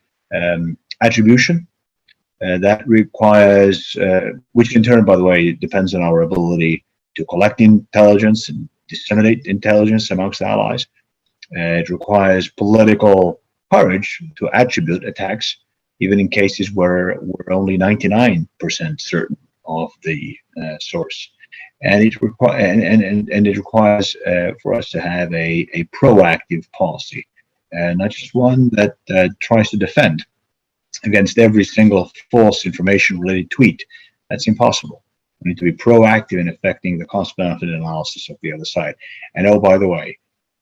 attribution. That requires, which in turn, by the way, depends on our ability to collect intelligence and disseminate intelligence amongst allies. It requires political courage to attribute attacks, even in cases where we're only 99% certain of the source. And it requires for us to have a proactive policy, not just one that tries to defend against every single false information related tweet. That's impossible. We need to be proactive in affecting the cost-benefit analysis of the other side. And oh, by the way,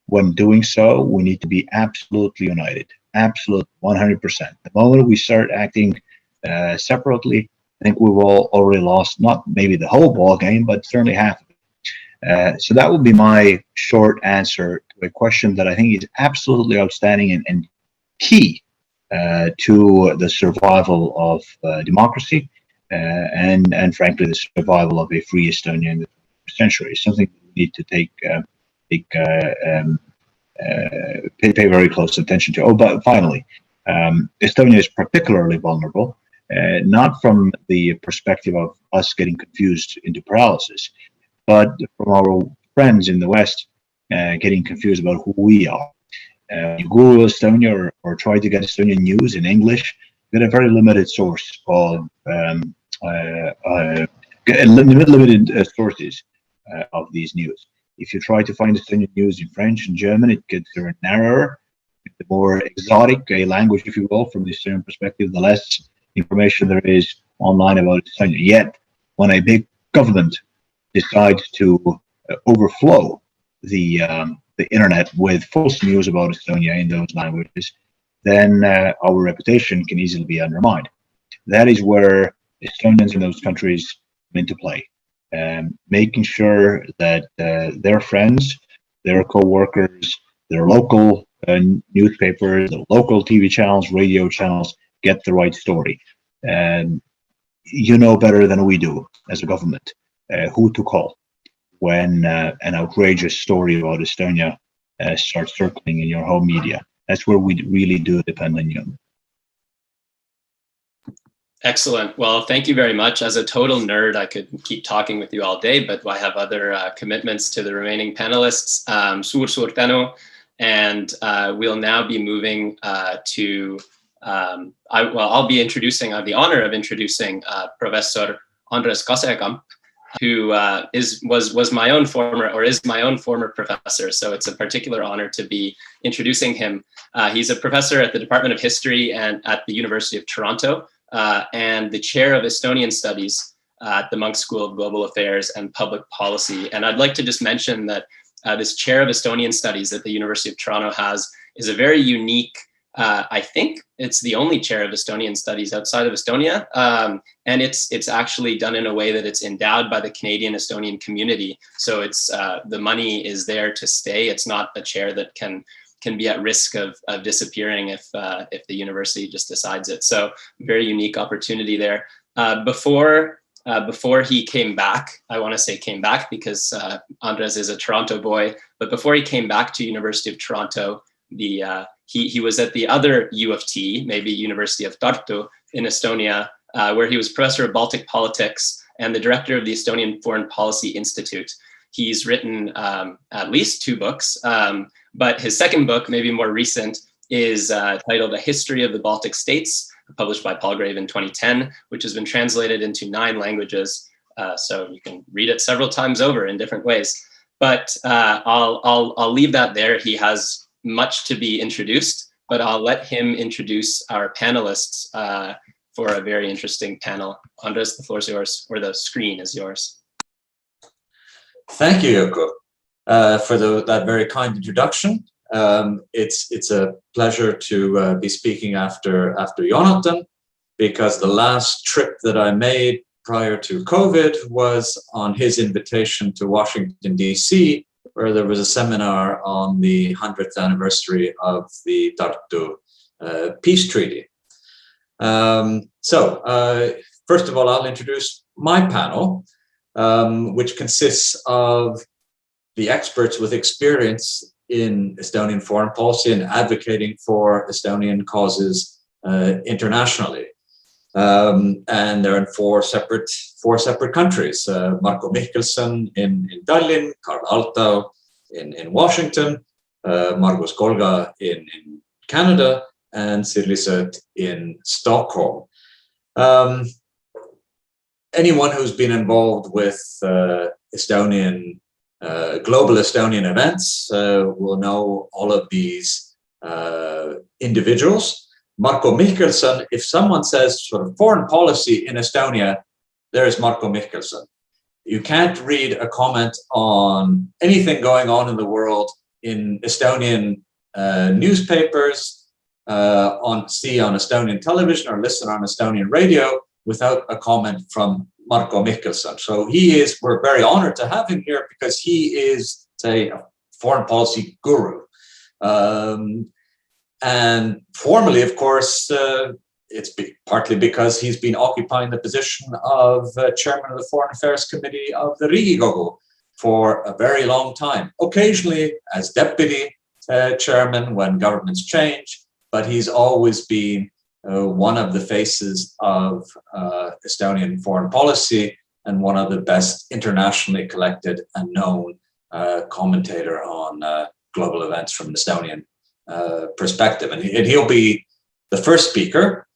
when doing so, we need to be absolutely united, absolute 100%. The moment we start acting separately, I think we've all already lost, not maybe the whole ball game, but certainly half of it. So that would be my short answer to a question that I think is absolutely outstanding and key to the survival of democracy and frankly, the survival of a free Estonia in the 21st century. Something we need to pay very close attention to. Oh, but finally, Estonia is particularly vulnerable, not from the perspective of us getting confused into paralysis, but from our friends in the West getting confused about who we are. You Google Estonia or try to get Estonian news in English, you get a very limited source of limited sources of these news. If you try to find Estonian news in French and German, it gets narrower, the more exotic a language, if you will, from the Estonian perspective, the less information there is online about Estonia. Yet, when a big government decides to overflow the internet with false news about Estonia in those languages, then our reputation can easily be undermined. That is where Estonians in those countries come into play, making sure that their friends, their co-workers, their local newspapers, the local TV channels, radio channels get the right story. And you know better than we do as a government who to call when an outrageous story about Estonia starts circling in your home media. That's where we really do depend on you. Excellent. Well, thank you very much. As a total nerd, I could keep talking with you all day, but I have other commitments to the remaining panelists. Suur tänu. And we'll now be moving to, I'll be introducing, I have the honor of introducing Professor Andres Kasekamp, who was my own former, or is my own former professor. So it's a particular honor to be introducing him. He's a professor at the Department of History and at the University of Toronto, and the chair of Estonian Studies at the Munk School of Global Affairs and Public Policy. And I'd like to just mention that this chair of Estonian Studies that the University of Toronto has is a very unique, I think it's the only chair of Estonian Studies outside of Estonia. And it's actually done in a way that it's endowed by the Canadian Estonian community. So it's the money is there to stay. It's not a chair that can be at risk of disappearing if the university just decides it. So very unique opportunity there. Before he came back, I want to say came back because Andres is a Toronto boy, but before he came back to University of Toronto, he was at the other U of T, maybe University of Tartu in Estonia, where he was professor of Baltic politics and the director of the Estonian Foreign Policy Institute. He's written at least 2 books, but his second book, maybe more recent, is titled A History of the Baltic States, published by Palgrave in 2010, which has been translated into 9 languages. So you can read it several times over in different ways. But I'll leave that there. He has much to be introduced, but I'll let him introduce our panelists for a very interesting panel. Andres, the floor is yours, or the screen is yours. Thank you, Yoko. for that very kind introduction. It's a pleasure to be speaking after Jonatan, because the last trip that I made prior to COVID was on his invitation to Washington, D.C., where there was a seminar on the 100th anniversary of the Tartu Peace Treaty. First of all, I'll introduce my panel, which consists of the experts with experience in Estonian foreign policy and advocating for Estonian causes internationally. And they're in four separate countries. Marko Mihkelson in Tallinn, Karl Altau in Washington, Margus Kolga in Canada, and Sirli Sööt in Stockholm. Anyone who's been involved with Estonian global Estonian events will know all of these individuals. Marko Mihkelson, if someone says sort of foreign policy in Estonia, there's Marko Mihkelson. You can't read a comment on anything going on in the world in Estonian newspapers, see on Estonian television or listen on Estonian radio without a comment from Marko Mihkelson. So we're very honored to have him here because he is, say, a foreign policy guru. And formally, of course, it's partly because he's been occupying the position of chairman of the Foreign Affairs Committee of the Riigikogu for a very long time, occasionally as deputy chairman when governments change, but he's always been one of the faces of Estonian foreign policy and one of the best internationally collected and known commentator on global events from an Estonian perspective. And he'll be the first speaker.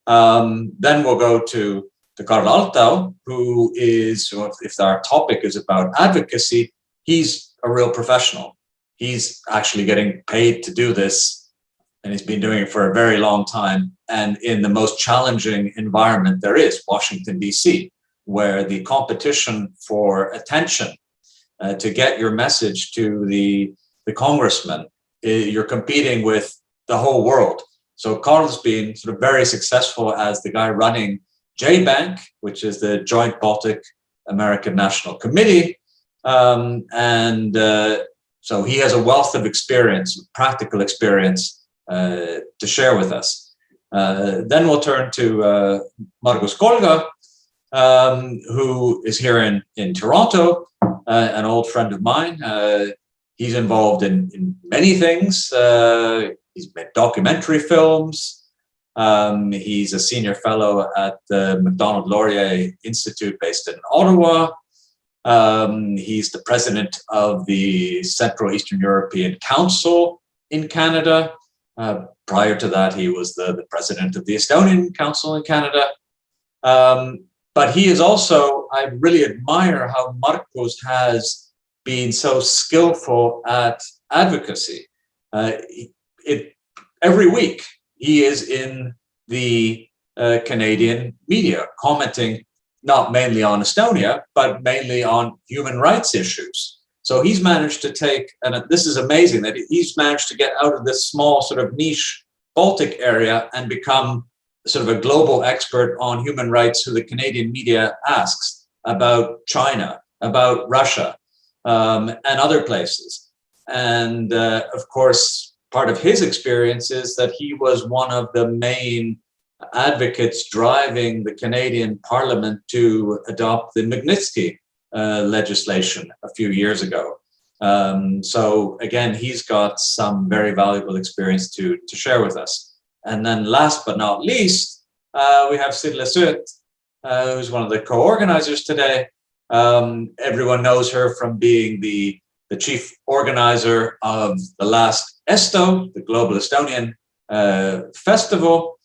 Then we'll go to Karl Altau, who is, if our topic is about advocacy, he's a real professional. He's actually getting paid to do this, and he's been doing it for a very long time, and in the most challenging environment there is, Washington, D.C., where the competition for attention to get your message to the congressman, you're competing with the whole world. So Karl's been sort of very successful as the guy running JBank, which is the Joint Baltic American National Committee. So he has a wealth of experience, practical experience to share with us. Then we'll turn to Margus Kolga, who is here in Toronto, an old friend of mine. He's involved in many things. He's made documentary films. He's a senior fellow at the Macdonald-Laurier Institute based in Ottawa. He's the president of the Central Eastern European Council in Canada. Prior to that, he was the president of the Estonian Council in Canada. But he is also, I really admire how Markus has been so skillful at advocacy. Every week, he is in the Canadian media commenting not mainly on Estonia, but mainly on human rights issues. So he's managed to take, and this is amazing, that he's managed to get out of this small sort of niche Baltic area and become sort of a global expert on human rights who the Canadian media asks about China, about Russia, and other places. And of course, part of his experience is that he was one of the main advocates driving the Canadian Parliament to adopt the Magnitsky legislation a few years ago. So again, he's got some very valuable experience to share with us. And then last but not least, we have Sirli Sööt, who's one of the co-organizers today. Everyone knows her from being the chief organizer of the last ESTO, the Global Estonian Festival,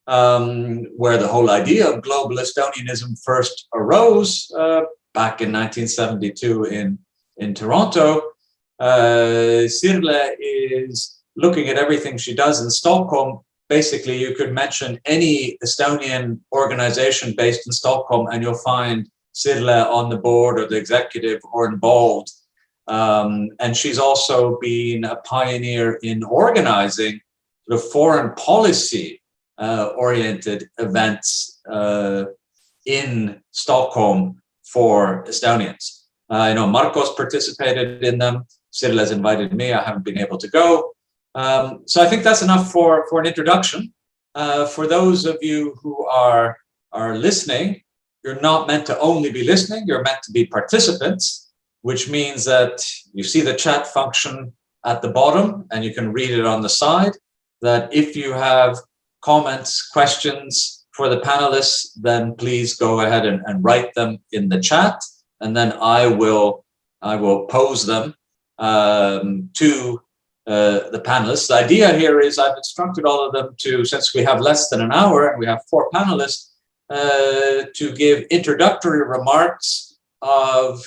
where the whole idea of global Estonianism first arose back in 1972 in Toronto. Sirle is looking at everything she does in Stockholm. Basically, you could mention any Estonian organization based in Stockholm and you'll find Sirle on the board or the executive or involved. And she's also been a pioneer in organizing the foreign policy oriented events in Stockholm for Estonians. I know Marko's participated in them. Sirle has invited me. I haven't been able to go. So I think that's enough for an introduction. For those of you who are listening, you're not meant to only be listening, you're meant to be participants, which means that you see the chat function at the bottom and you can read it on the side, that if you have comments, questions for the panelists, then please go ahead and write them in the chat, and then I will pose them to the panelists. The idea here is I've instructed all of them to, since we have less than an hour and we have 4 panelists, to give introductory remarks of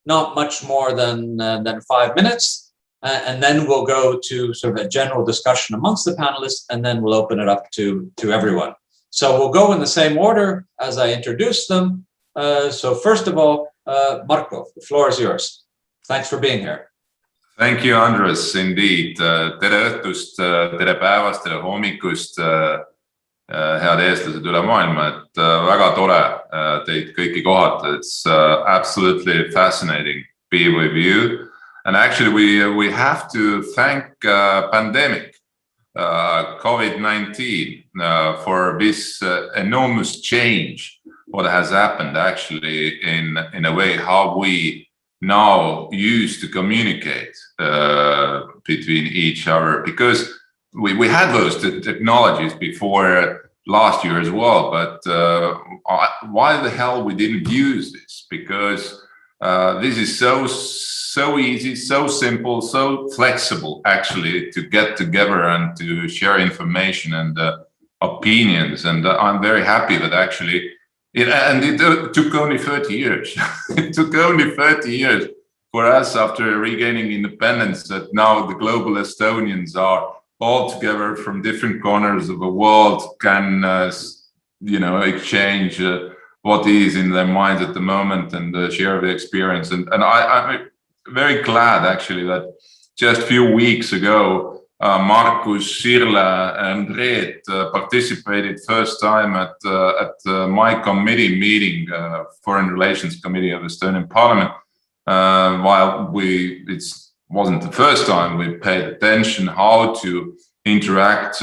not much more than 5 minutes, and then we'll go to sort of a general discussion amongst the panelists, and then we'll open it up to everyone. So we'll go in the same order as I introduced them. So first of all, Marko, the floor is yours. Thanks for being here. Thank you, Andres. Indeed. Tere õhtust, tere päevast, tere hommikust, head eestlased üle maailma. Et väga tore teid kõiki kohata. It's absolutely fascinating to be with you. And actually, we have to thank pandemic, COVID-19, for this enormous change. What has happened actually in a way how we now used to communicate between each other, because we had those technologies before last year as well, but why the hell we didn't use this? Because this is so easy, so simple, so flexible actually to get together and to share information and opinions. And I'm very happy that actually it took only 30 years. It took only 30 years for us after regaining independence that now the global Estonians are all together from different corners of the world, can exchange what is in their minds at the moment and share the experience. And I'm very glad actually that just a few weeks ago, Markus, Sirle, and Reet participated first time at my committee meeting, Foreign Relations Committee of the Estonian Parliament. While it wasn't the first time we paid attention how to interact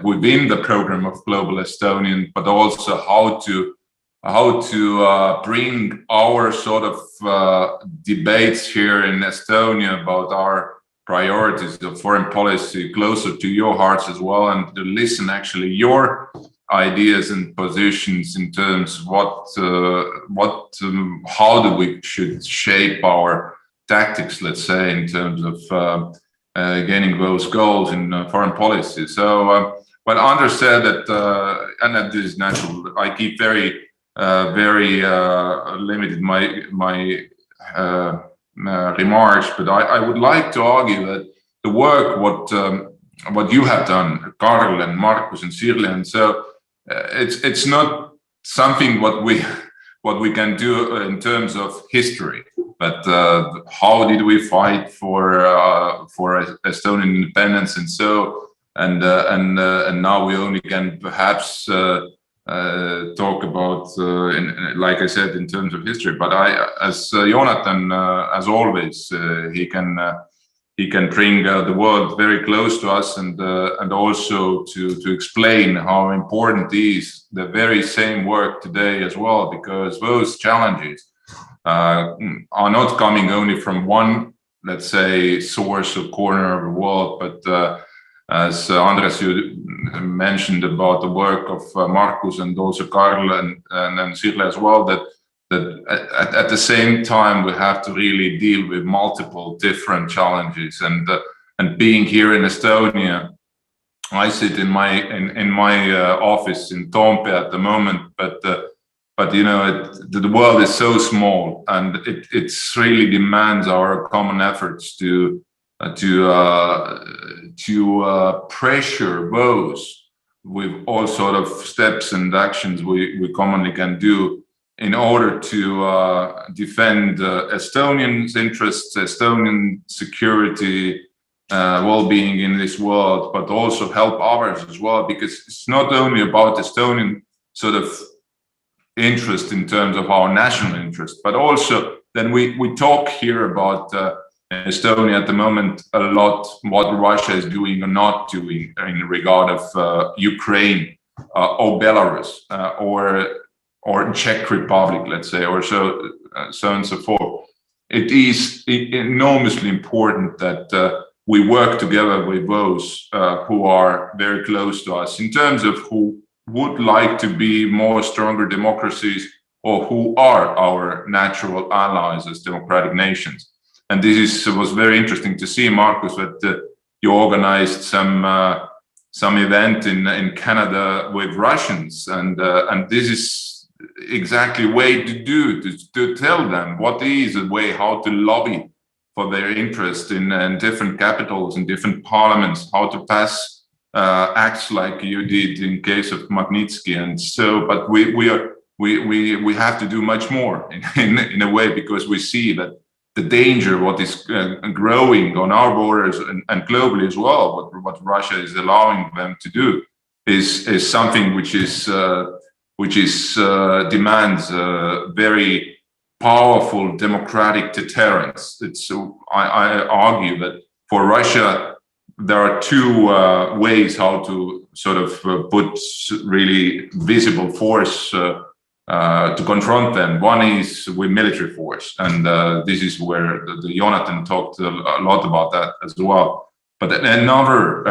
within the program of Global Estonian, but also how to bring our sort of debates here in Estonia about our priorities of foreign policy closer to your hearts as well, and to listen actually your ideas and positions in terms of how do we should shape our tactics, let's say, in terms of gaining those goals in foreign policy. So, but Anders said that, and that is natural. I keep very limited my remarks, but I would like to argue that the work what you have done, Karl and Markus and Sirle, and so it's not something what we can do in terms of history, but how did we fight for Estonian independence, and so and now we only can perhaps talk about, like I said, in terms of history. But as Jonatan, as always, he can bring the world very close to us, and also to explain how important is the very same work today as well, because those challenges are not coming only from one, let's say, source or corner of the world, but as Andres, you mentioned about the work of Markus and also Karl and Sirle as well, that at the same time we have to really deal with multiple different challenges. And being here in Estonia, I sit in my office in Toompea at the moment, but the world is so small, and it really demands our common efforts to pressure those with all sort of steps and actions we commonly can do in order to defend Estonians' interests, Estonian security, well-being in this world, but also help others as well, because it's not only about Estonian sort of interest in terms of our national interest, but also then we talk here about Estonia at the moment a lot, what Russia is doing or not doing in regard of Ukraine or Belarus or Czech Republic, let's say, or so on and so forth. It is enormously important that we work together with those who are very close to us in terms of who would like to be more stronger democracies or who are our natural allies as democratic nations. And this was very interesting to see, Markus, that you organized some event in Canada with Russians, and this is exactly way to do to tell them what is a way how to lobby for their interest in different capitals and different parliaments, how to pass acts like you did in case of Magnitsky, and so. But we have to do much more in a way, because we see that the danger, what is growing on our borders and globally as well, what Russia is allowing them to do, is something which demands very powerful democratic deterrence. I argue that for Russia there are two ways how to sort of put really visible force to confront them. One is with military force, and this is where the Jonatan talked a lot about that as well. But another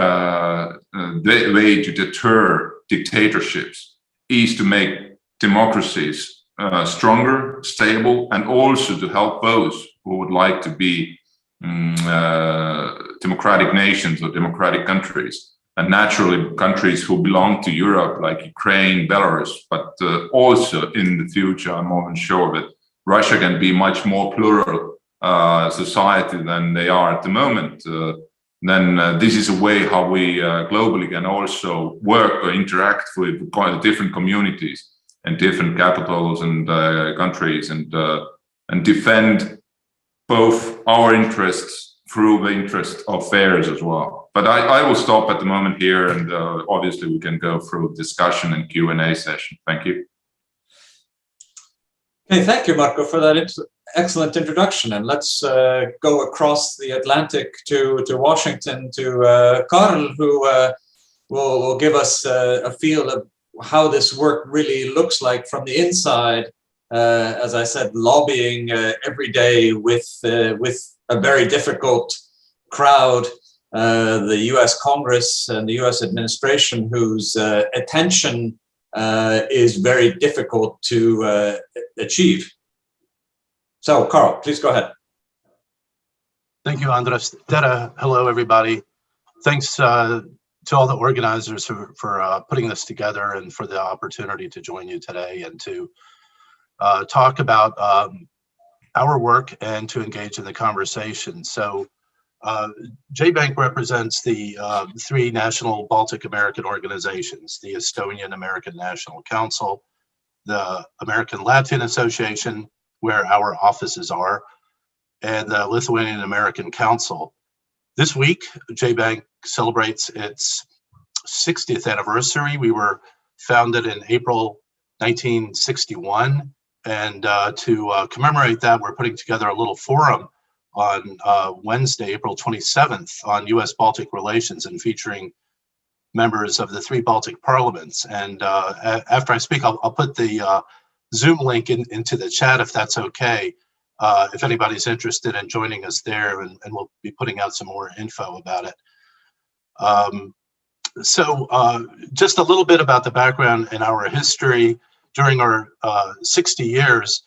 way to deter dictatorships is to make democracies stronger, stable, and also to help those who would like to be democratic nations or democratic countries. And naturally, countries who belong to Europe, like Ukraine, Belarus, but also in the future, I'm more than sure that Russia can be much more plural society than they are at the moment. Then this is a way how we globally can also work or interact with different communities and different capitals and countries, and defend both our interests through the interest of theirs as well. But I will stop at the moment here, and obviously we can go through discussion and Q&A session. Thank you. Okay, thank you, Marko, for that excellent introduction. And let's go across the Atlantic to Washington to Karl, who will give us a feel of how this work really looks like from the inside. As I said, lobbying every day with a very difficult crowd, the US Congress and the US administration, whose attention is very difficult to achieve. So, Karl, please go ahead. Thank you, Andres. Hello, everybody. Thanks to all the organizers for putting this together and for the opportunity to join you today and to talk about our work and to engage in the conversation. So JBank represents the three national Baltic American organizations, the Estonian American National Council, the American Latin Association, where our offices are, and the Lithuanian American Council. This week, JBank celebrates its 60th anniversary. We were founded in April 1961. And to commemorate that, we're putting together a little forum on Wednesday, April 27th, on US-Baltic relations, and featuring members of the three Baltic parliaments. And after I speak, I'll put the Zoom link into the chat, if that's okay, if anybody's interested in joining us there, and we'll be putting out some more info about it. So just a little bit about the background and our history. During our 60 years,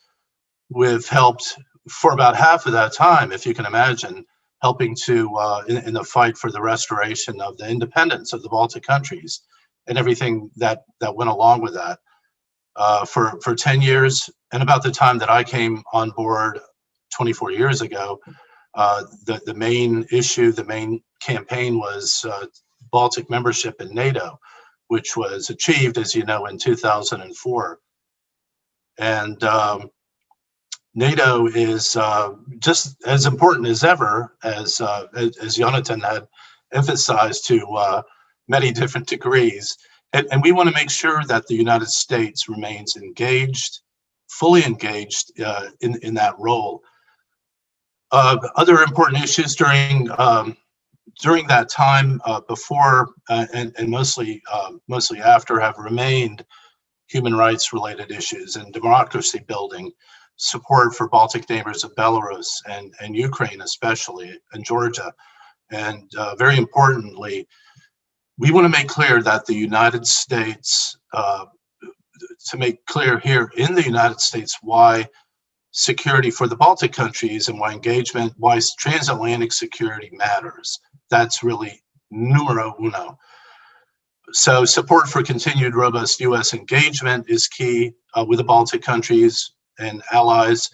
we've helped, for about half of that time, if you can imagine, helping to, in the fight for the restoration of the independence of the Baltic countries and everything that went along with that. For 10 years, and about the time that I came on board 24 years ago, the main issue, the main campaign was Baltic membership in NATO, which was achieved, as you know, in 2004. And NATO is just as important as ever, as Jonatan had emphasized to many different degrees. And we want to make sure that the United States remains engaged, fully engaged in that role. Other important issues during that time, before and mostly after, have remained human rights related issues and democracy building, support for Baltic neighbors of Belarus and Ukraine especially, and Georgia. And very importantly, we want to make clear that the United States, to make clear here in the United States why security for the Baltic countries and why transatlantic security matters. That's really numero uno. So support for continued robust U.S. engagement is key with the Baltic countries and allies.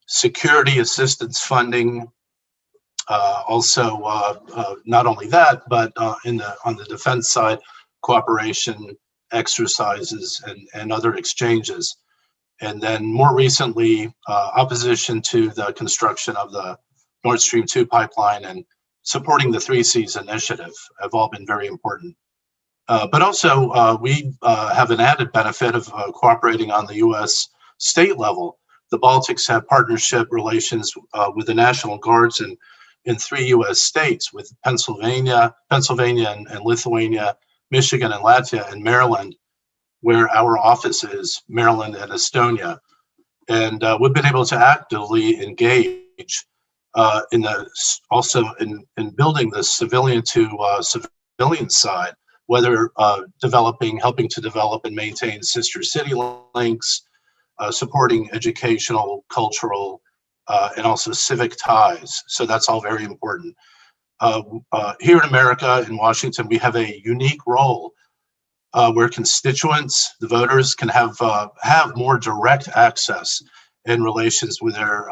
Security assistance funding, also not only that, but on the defense side, cooperation exercises and other exchanges. And then more recently, opposition to the construction of the Nord Stream 2 pipeline and supporting the 3 Seas initiative have all been very important. But also, we have an added benefit of cooperating on the U.S. state level. The Baltics have partnership relations with the National Guards in 3 U.S. states, with Pennsylvania and Lithuania, Michigan and Latvia, and Maryland, where our office is, Maryland and Estonia. And we've been able to actively engage also in building the civilian to civilian side, whether helping to develop and maintain sister city links, supporting educational, cultural, and also civic ties. So that's all very important. Here in America, in Washington, we have a unique role where constituents, the voters, can have more direct access in relations with their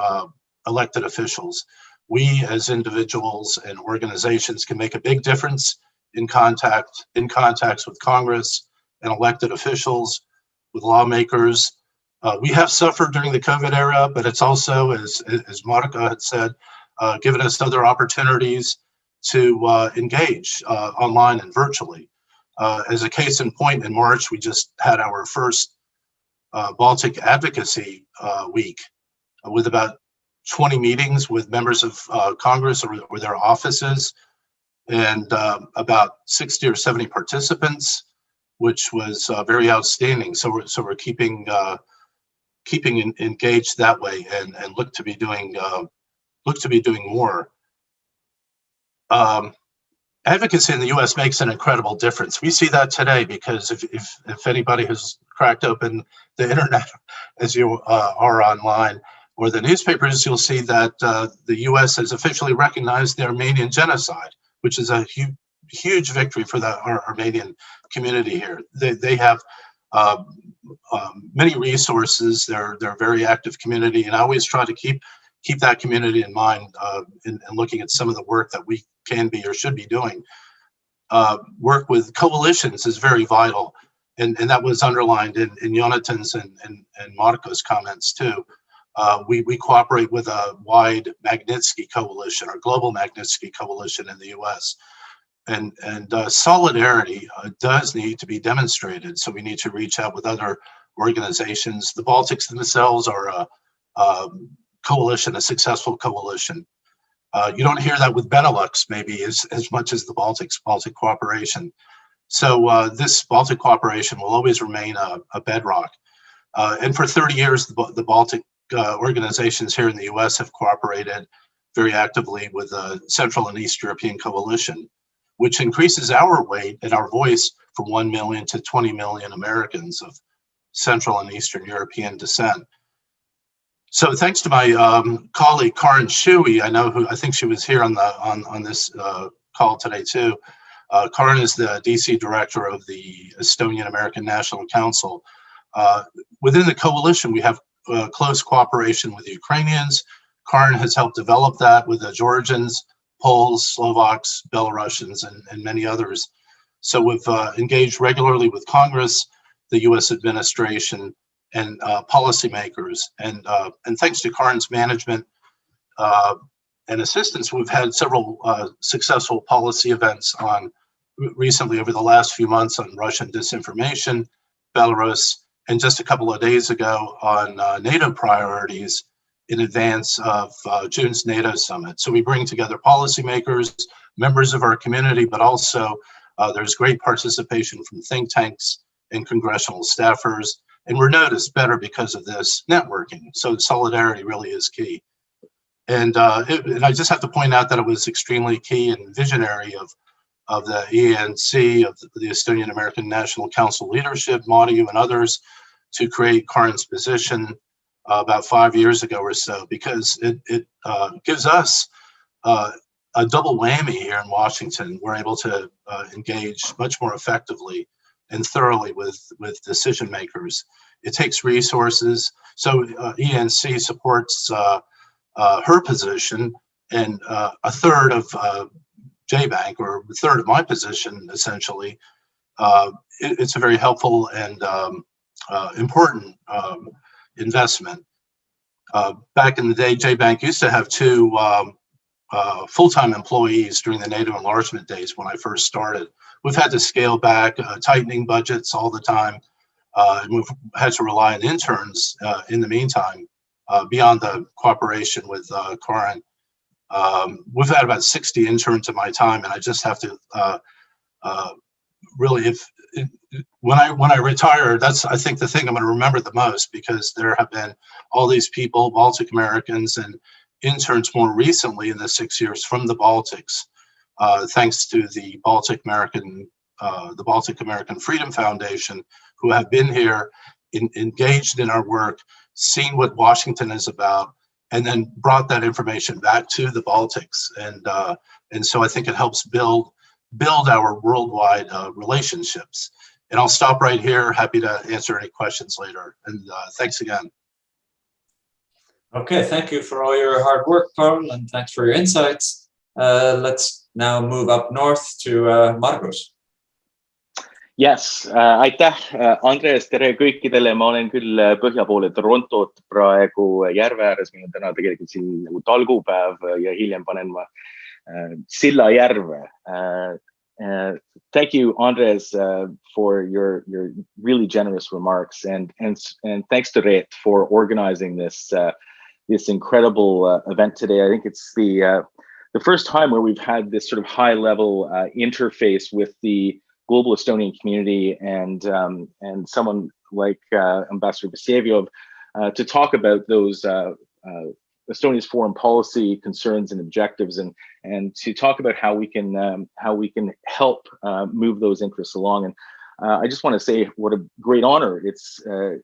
elected officials. We as individuals and organizations can make a big difference in contacts with Congress and elected officials, with lawmakers. We have suffered during the COVID era, but it's also, as Marko had said, given us other opportunities to engage online and virtually. As a case in point, in March, we just had our first Baltic Advocacy Week with about 20 meetings with members of Congress or their offices, and about 60 or 70 participants, which was very outstanding. So we're keeping engaged that way, and look to be doing more. Advocacy in the U.S. makes an incredible difference. We see that today because if anybody has cracked open the internet as you are online, or the newspapers, you'll see that the U.S. has officially recognized the Armenian genocide, which is a huge victory for our Armenian community here. They have many resources. They're a very active community, and I always try to keep that community in mind in looking at some of the work that we can be or should be doing. Work with coalitions is very vital, and that was underlined in Jonatan's and Marko's comments too. We cooperate with a wide Magnitsky coalition, or global Magnitsky coalition in the U.S. And solidarity does need to be demonstrated. So we need to reach out with other organizations. The Baltics themselves are a coalition, a successful coalition. You don't hear that with Benelux maybe as much as the Baltic cooperation. So this Baltic cooperation will always remain a bedrock. And for 30 years, the Baltic organizations here in the U.S. have cooperated very actively with the Central and East European Coalition, which increases our weight and our voice from 1 million to 20 million Americans of Central and Eastern European descent. So thanks to my colleague Karin Shui, I think she was here on this call today too. Karin is the DC director of the Estonian American National Council. Within the coalition, we have close cooperation with the Ukrainians. Karin has helped develop that with the Georgians, Poles, Slovaks, Belarusians, and many others. So we've engaged regularly with Congress, the U.S. administration, and policymakers. And thanks to Karin's management and assistance, we've had several successful policy events on recently over the last few months on Russian disinformation, Belarus, and just a couple of days ago on NATO priorities in advance of June's NATO summit. So we bring together policymakers, members of our community, but also there's great participation from think tanks and congressional staffers, and we're noticed better because of this networking. So solidarity really is key. And I just have to point out that it was extremely key and visionary of the ENC, of the Estonian American National Council leadership, Moderator and others, to create Karin's position about 5 years ago or so, because it gives us a double whammy here in Washington. We're able to engage much more effectively and thoroughly with decision makers. It takes resources. So ENC supports her position, and a third of JBank, or a third of my position, essentially. It's a very helpful and important investment. Back in the day, JBank used to have two full-time employees during the NATO enlargement days when I first started. We've had to scale back, tightening budgets all the time. And we've had to rely on interns in the meantime, beyond the cooperation with Karin. We've had about 60 interns in my time, and I just have to really, when I retire, that's, I think, the thing I'm going to remember the most, because there have been all these people, Baltic Americans and interns more recently in the 6 years from the Baltics, thanks to the Baltic American Freedom Foundation, who have been here, engaged in our work, seen what Washington is about, and then brought that information back to the Baltics. And so I think it helps build our worldwide relationships. And I'll stop right here. Happy to answer any questions later. And thanks again. Okay, thank you for all your hard work, Carl, and thanks for your insights. Let's now move up north to Margus. Yes, aitäh, Andres, tere kõikidele. Ma olen küll põhja poole Torontot praegu järve ääres. Meil on täna tegelikult siin nagu talgupäev ja hiljem panen ma Silla järve. Thank you, Andres, for your really generous remarks, and thanks to Reet for organizing this this incredible event today. I think it's the first time where we've had this sort of high-level interface with the global Estonian community and someone like Ambassador Vseviov to talk about those Estonia's foreign policy concerns and objectives, and to talk about how we can help move those interests along. And I just want to say what a great honor it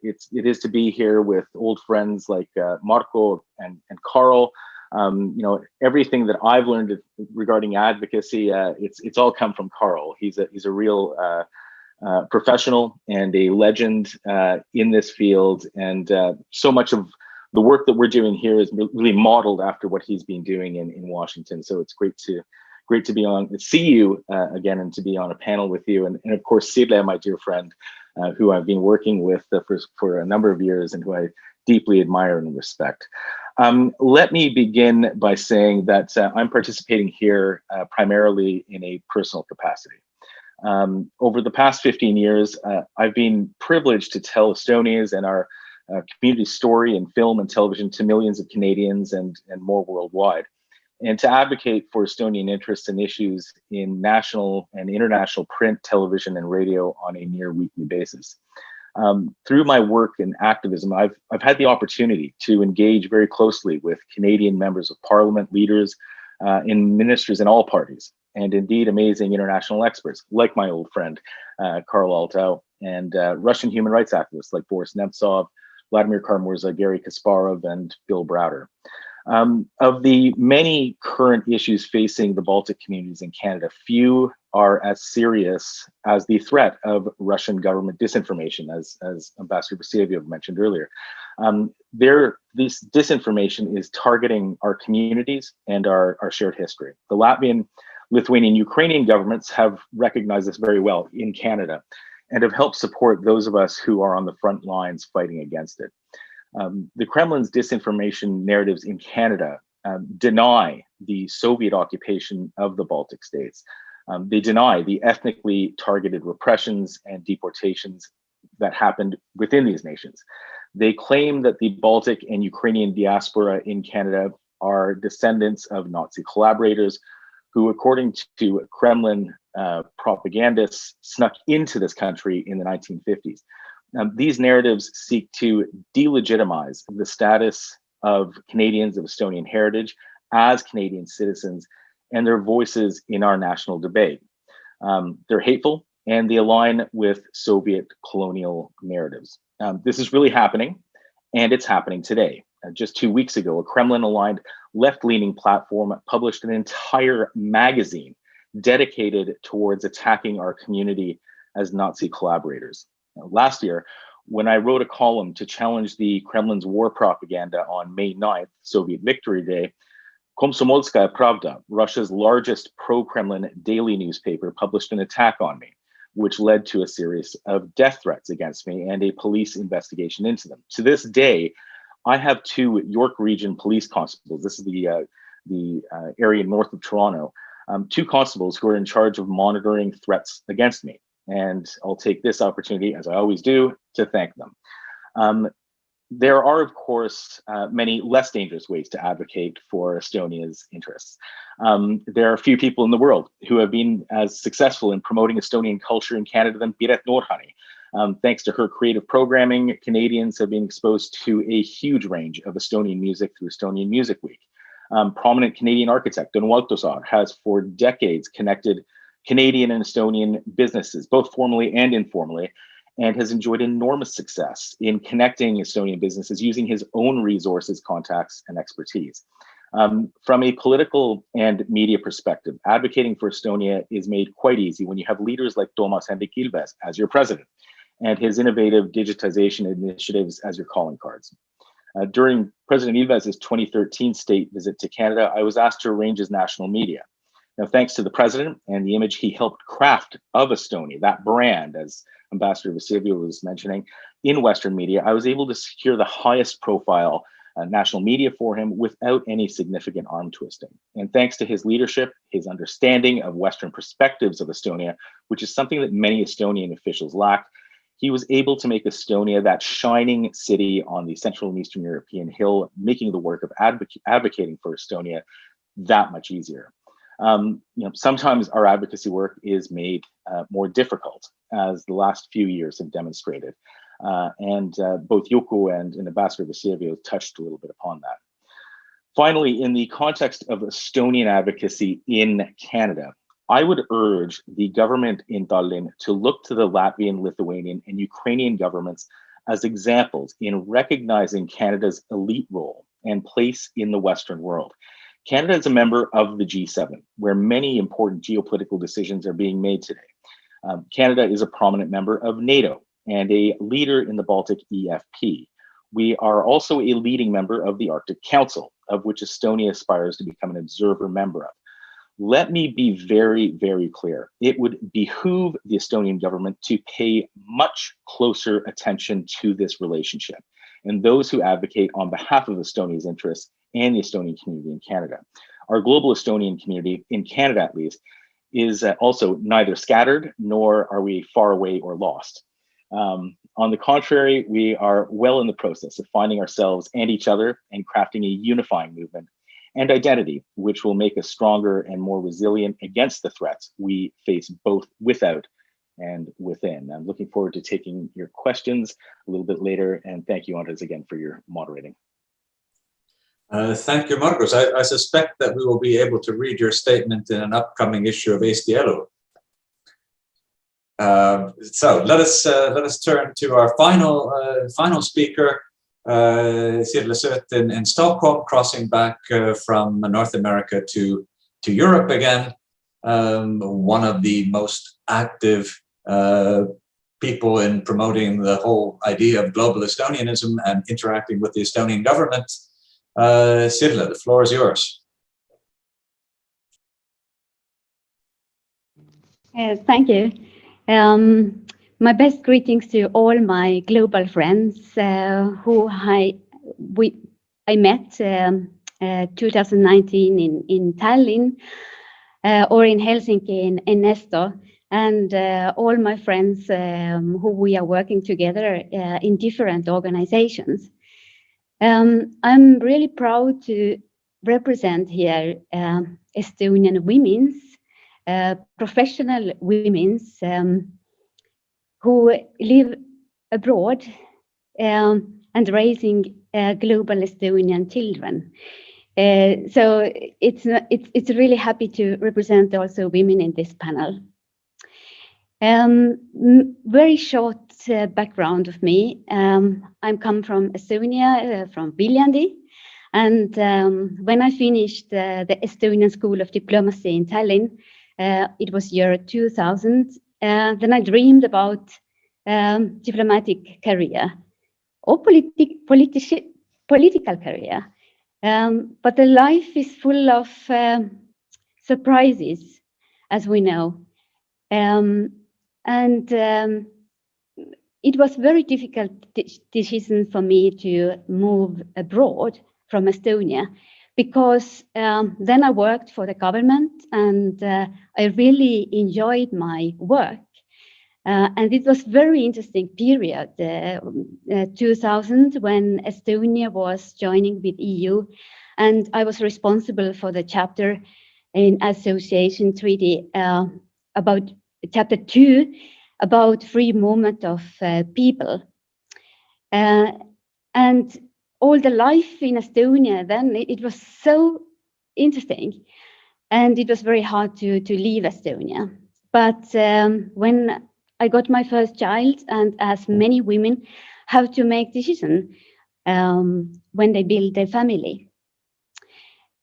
is to be here with old friends like Marko and Carl. You know, everything that I've learned regarding advocacy, it's all come from Carl. He's a real professional and a legend in this field, and so much of the work that we're doing here is really modeled after what he's been doing in Washington. So it's great to be on, see you again, and to be on a panel with you, and of course Sille, my dear friend, who I've been working with for a number of years and who I deeply admire and respect. Let me begin by saying that I'm participating here primarily in a personal capacity. Over the past 15 years, I've been privileged to tell Estonia's and our community story in film and television to millions of Canadians and more worldwide, and to advocate for Estonian interests and issues in national and international print, television, and radio on a near weekly basis. Through my work in activism, I've had the opportunity to engage very closely with Canadian members of parliament, leaders, and ministers in all parties, and indeed amazing international experts like my old friend, Karl Altau, and Russian human rights activists like Boris Nemtsov, Vladimir Kara-Murza, Gary Kasparov, and Bill Browder. Of the many current issues facing the Baltic communities in Canada, few are as serious as the threat of Russian government disinformation, as Ambassador Vseviov mentioned earlier. This disinformation is targeting our communities and our shared history. The Latvian, Lithuanian, Ukrainian governments have recognized this very well in Canada. and have helped support those of us who are on the front lines fighting against it. The Kremlin's disinformation narratives in Canada deny the Soviet occupation of the Baltic states. They deny the ethnically targeted repressions and deportations that happened within these nations. They claim that the Baltic and Ukrainian diaspora in Canada are descendants of Nazi collaborators who, according to Kremlin propagandists, snuck into this country in the 1950s. These narratives seek to delegitimize the status of Canadians of Estonian heritage as Canadian citizens and their voices in our national debate. They're hateful and they align with Soviet colonial narratives. This is really happening, and it's happening today. Just 2 weeks ago, a Kremlin-aligned left-leaning platform published an entire magazine dedicated towards attacking our community as Nazi collaborators. Last year, when I wrote a column to challenge the Kremlin's war propaganda on May 9th, Soviet Victory Day, Komsomolskaya Pravda, Russia's largest pro-Kremlin daily newspaper, published an attack on me, which led to a series of death threats against me and a police investigation into them. To this day, I have 2 York Region police constables. This is the area north of Toronto. 2 constables who are in charge of monitoring threats against me. And I'll take this opportunity, as I always do, to thank them. There are, of course, many less dangerous ways to advocate for Estonia's interests. There are a few people in the world who have been as successful in promoting Estonian culture in Canada than Piret Norhani. Thanks to her creative programming, Canadians have been exposed to a huge range of Estonian music through Estonian Music Week. Prominent Canadian architect Don Valtosaar has for decades connected Canadian and Estonian businesses, both formally and informally, and has enjoyed enormous success in connecting Estonian businesses using his own resources, contacts, and expertise. From a political and media perspective, advocating for Estonia is made quite easy when you have leaders like Toomas Hendrik Ilves as your president and his innovative digitization initiatives as your calling cards. During President Ilves' 2013 state visit to Canada, I was asked to arrange his national media. Now, thanks to the president and the image he helped craft of Estonia, that brand, as Ambassador Vseviov was mentioning, in Western media, I was able to secure the highest profile national media for him without any significant arm twisting. And thanks to his leadership, his understanding of Western perspectives of Estonia, which is something that many Estonian officials lack, he was able to make Estonia that shining city on the Central and Eastern European hill, making the work of advocating for Estonia that much easier. Sometimes our advocacy work is made more difficult, as the last few years have demonstrated. Both Yuku and Ambassador Vseviov touched a little bit upon that. Finally, in the context of Estonian advocacy in Canada, I would urge the government in Tallinn to look to the Latvian, Lithuanian, and Ukrainian governments as examples in recognizing Canada's elite role and place in the Western world. Canada is a member of the G7, where many important geopolitical decisions are being made today. Canada is a prominent member of NATO and a leader in the Baltic EFP. We are also a leading member of the Arctic Council, of which Estonia aspires to become an observer member of. Let me be very, very clear. It would behoove the Estonian government to pay much closer attention to this relationship and those who advocate on behalf of Estonia's interests and the Estonian community in Canada. Our global Estonian community, in Canada at least, is also neither scattered nor are we far away or lost. On the contrary, we are well in the process of finding ourselves and each other and crafting a unifying movement and identity, which will make us stronger and more resilient against the threats we face both without and within. I'm looking forward to taking your questions a little bit later, and thank you, Andres, again for your moderating. Thank you, Marko. I suspect that we will be able to read your statement in an upcoming issue of Eesti Elu. So let us turn to our final speaker, Sirle Sööt in Stockholm, crossing back from North America to Europe again. One of the most active people in promoting the whole idea of global Estonianism and interacting with the Estonian government. Sirle, the floor is yours. Thank you. My best greetings to all my global friends who I met 2019 in Tallinn or in Helsinki in Esto, and all my friends who we are working together in different organizations. I'm really proud to represent here Estonian women's, professional women's who live abroad and raising global Estonian children. So it's really happy to represent also women in this panel. Very short background of me. I come from Estonia, from Viljandi, and when I finished the Estonian School of Diplomacy in Tallinn, it was year 2000. Then I dreamed about diplomatic career or political career. But the life is full of surprises, as we know. It was very difficult decision for me to move abroad from Estonia, because then I worked for the government and I really enjoyed my work. And it was very interesting period, 2000, when Estonia was joining with EU, and I was responsible for the chapter in Association Treaty about chapter 2, about free movement of people. And all the life in Estonia then, it was so interesting, and it was very hard to leave Estonia. But when I got my first child, and as many women have to make decisions when they build their family.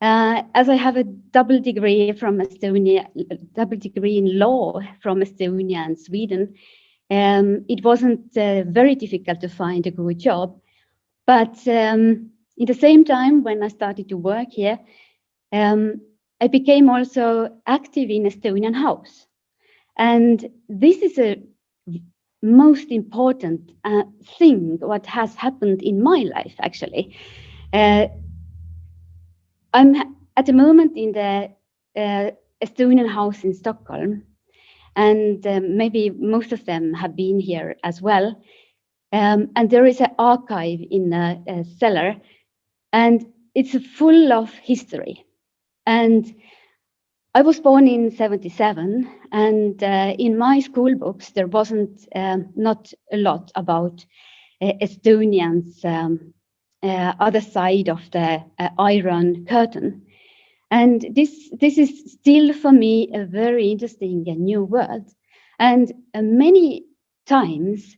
As I have a double degree from Estonia, double degree in law from Estonia and Sweden, it wasn't very difficult to find a good job. But in the same time, when I started to work here, I became also active in Estonian House. And this is a most important thing what has happened in my life, actually. I'm at the moment in the Estonian House in Stockholm, and maybe most of them have been here as well. And there is an archive in a cellar, and it's full of history. And I was born in 77, and in my school books, there wasn't not a lot about Estonians' other side of the Iron Curtain. And this is still for me a very interesting and new world. And many times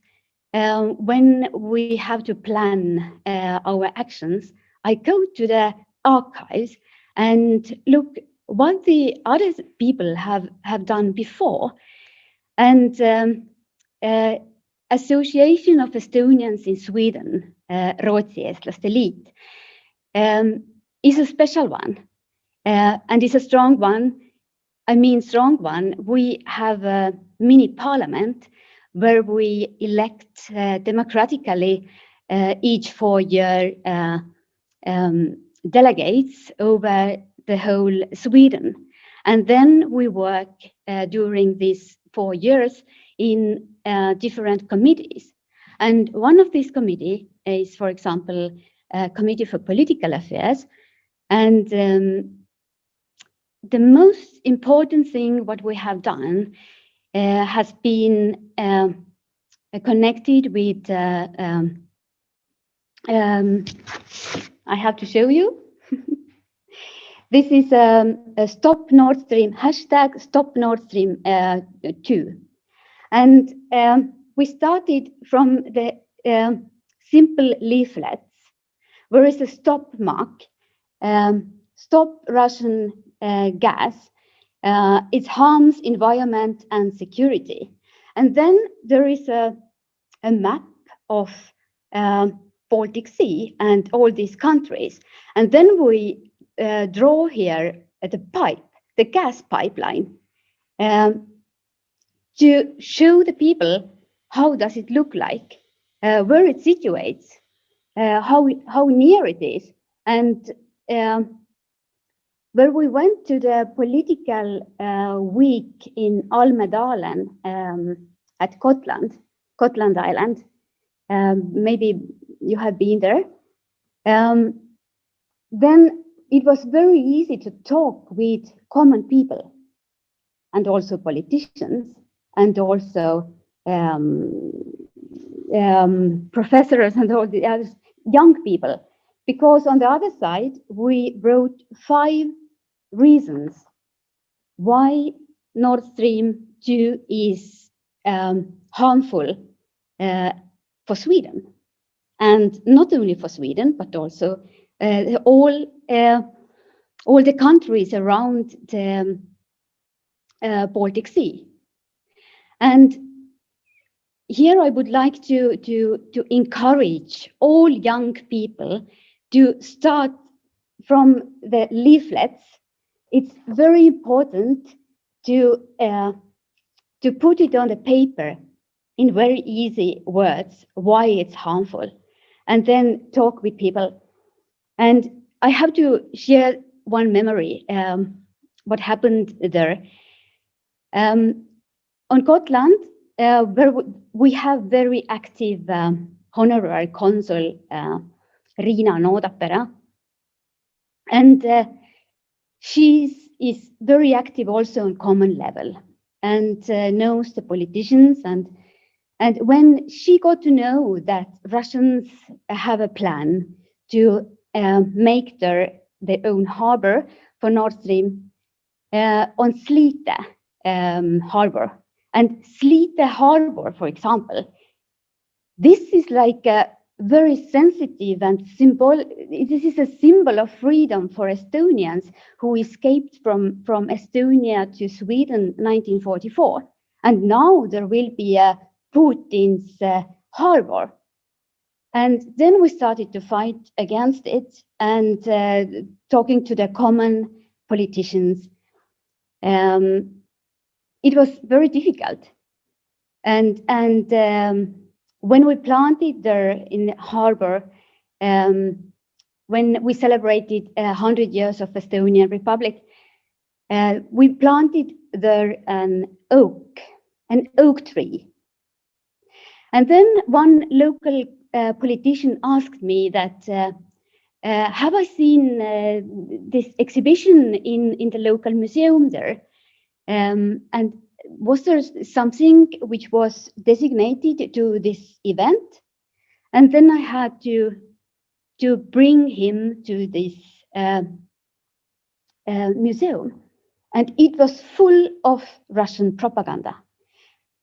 when we have to plan our actions, I go to the archives and look what the other people have done before. And Association of Estonians in Sweden, Ruotsi-eestlaste Liit, is a special one and is a strong one. I mean strong one. We have a mini parliament where we elect democratically each 4-year delegates over the whole Sweden. And then we work during these 4 years in different committees. And one of these committees is, for example, a committee for political affairs. And the most important thing what we have done has been connected with, I have to show you. This is a Stop Nord Stream, hashtag Stop Nord Stream 2. And we started from the simple leaflets, where is a stop mark, stop Russian gas, it harms environment and security. And then there is a map of Baltic Sea and all these countries. And then we draw here at the pipe, the gas pipeline, to show the people how does it look like, where it situates, how near it is. And where we went to the political week in Almedalen at Gotland Island, maybe you have been there, then it was very easy to talk with common people and also politicians and also professors and all the other young people, because on the other side we wrote 5 reasons why Nord Stream 2 is harmful for Sweden, and not only for Sweden but also all the countries around the Baltic Sea. And here I would like to encourage all young people to start from the leaflets. It's very important to put it on the paper in very easy words why it's harmful, and then talk with people. And I have to share one memory, what happened there. On Gotland, where we have very active honorary consul, Riina Noodapere, and she is very active also on common level and knows the politicians. And when she got to know that Russians have a plan to make their own harbor for Nord Stream on Slite harbor, and Slite harbor, for example, this is like a very sensitive and symbol. This is a symbol of freedom for Estonians who escaped from Estonia to Sweden 1944. And now there will be a Putin's harbor. And then we started to fight against it and talking to the common politicians. It was very difficult. And when we planted there in the harbor, when we celebrated 100 years of Estonian Republic, we planted there an oak tree. And then one local politician asked me that, have I seen this exhibition in the local museum there? And was there something which was designated to this event? And then I had to bring him to this museum, and it was full of Russian propaganda.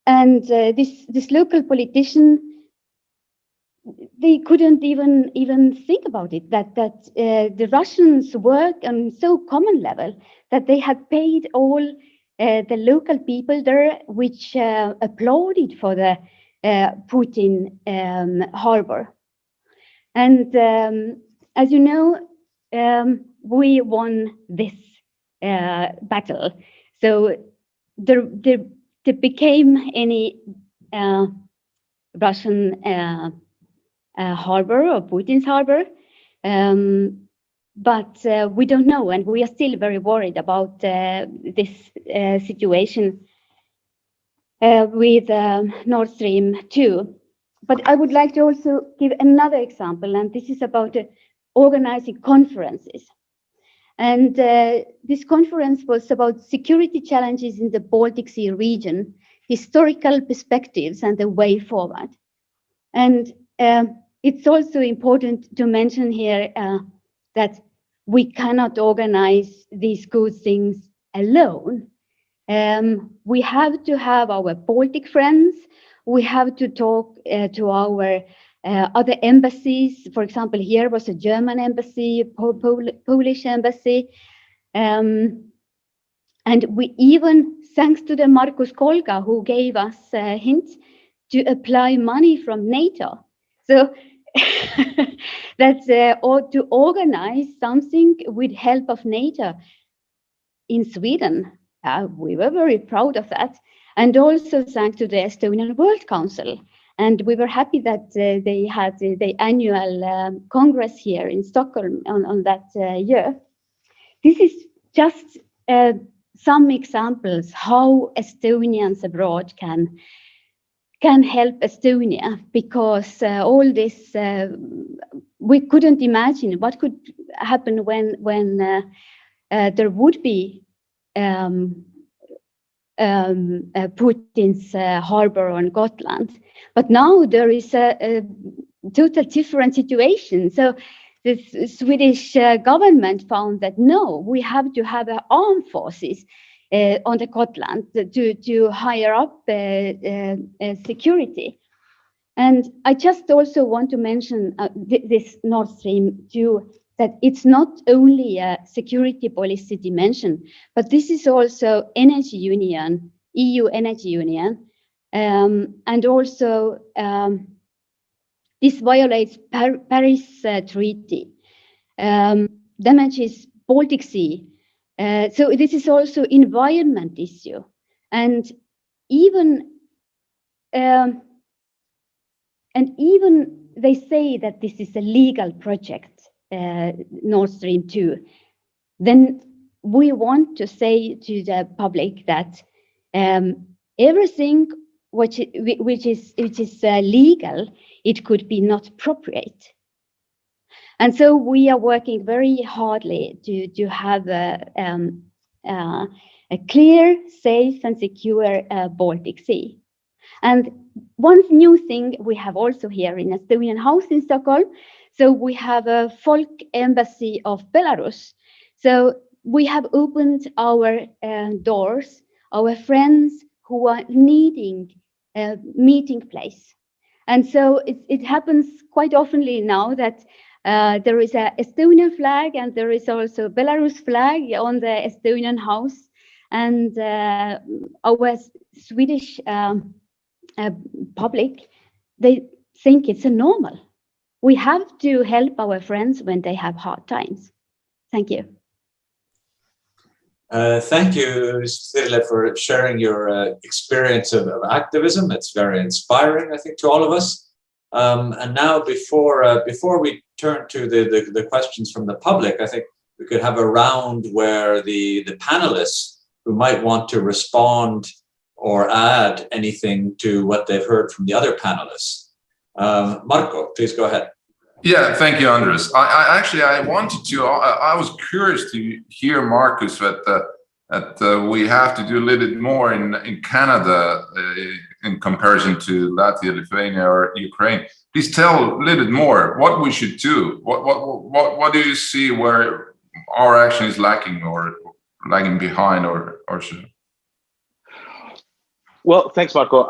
And this local politician, they couldn't even think about it, that the Russians work on so common level that they had paid all the local people there, which applauded for the Putin harbor. And as you know, we won this battle. So there became any Russian harbor or Putin's harbor, but we don't know, and we are still very worried about this situation with Nord Stream 2. But I would like to also give another example, and this is about organizing conferences. And this conference was about security challenges in the Baltic Sea region, historical perspectives, and the way forward. And it's also important to mention here that we cannot organize these good things alone. We have to have our Baltic friends. We have to talk to our other embassies. For example, here was a German embassy, Polish embassy. And we even, thanks to the Marko Skolga, who gave us a hint to apply money from NATO. So that's or to organize something with help of NATO in Sweden. We were very proud of that. and also thanks to the Estonian World Council. And we were happy that they had the annual Congress here in Stockholm on that year. This is just some examples how Estonians abroad can help Estonia, because all this, we couldn't imagine what could happen when there would be Putin's harbor on Gotland. But now there is a total different situation. So the Swedish government found that no, we have to have armed forces on the Gotland to higher up security. And I just also want to mention this Nord Stream 2, that it's not only a security policy dimension, but this is also energy union, EU energy union, and also this violates Paris Treaty, damages Baltic Sea. So this is also environment issue, and even they say that this is a legal project, Nord Stream 2. Then we want to say to the public that everything which is legal, it could be not appropriate. And so we are working very hardly to have a clear, safe, and secure Baltic Sea. And one new thing we have also here in Estonian House in Stockholm, so we have a folk embassy of Belarus. So we have opened our doors, our friends who are needing a meeting place. And so it happens quite oftenly now that there is an Estonian flag and there is also a Belarus flag on the Estonian House. And our Swedish public, they think it's a normal. We have to help our friends when they have hard times. Thank you. Thank you, Sirle, for sharing your experience of activism. It's very inspiring, I think, to all of us. And now, before we turn to the questions from the public, I think we could have a round where the panelists who might want to respond or add anything to what they've heard from the other panelists. Marko, please go ahead. Yeah, thank you, Andres. I wanted to. I was curious to hear, Marcus, that we have to do a little bit more in Canada in comparison to Latvia, Lithuania, or Ukraine. Please tell a little bit more what we should do. What do you see where our action is lacking or lagging behind or so? Well, thanks, Marko.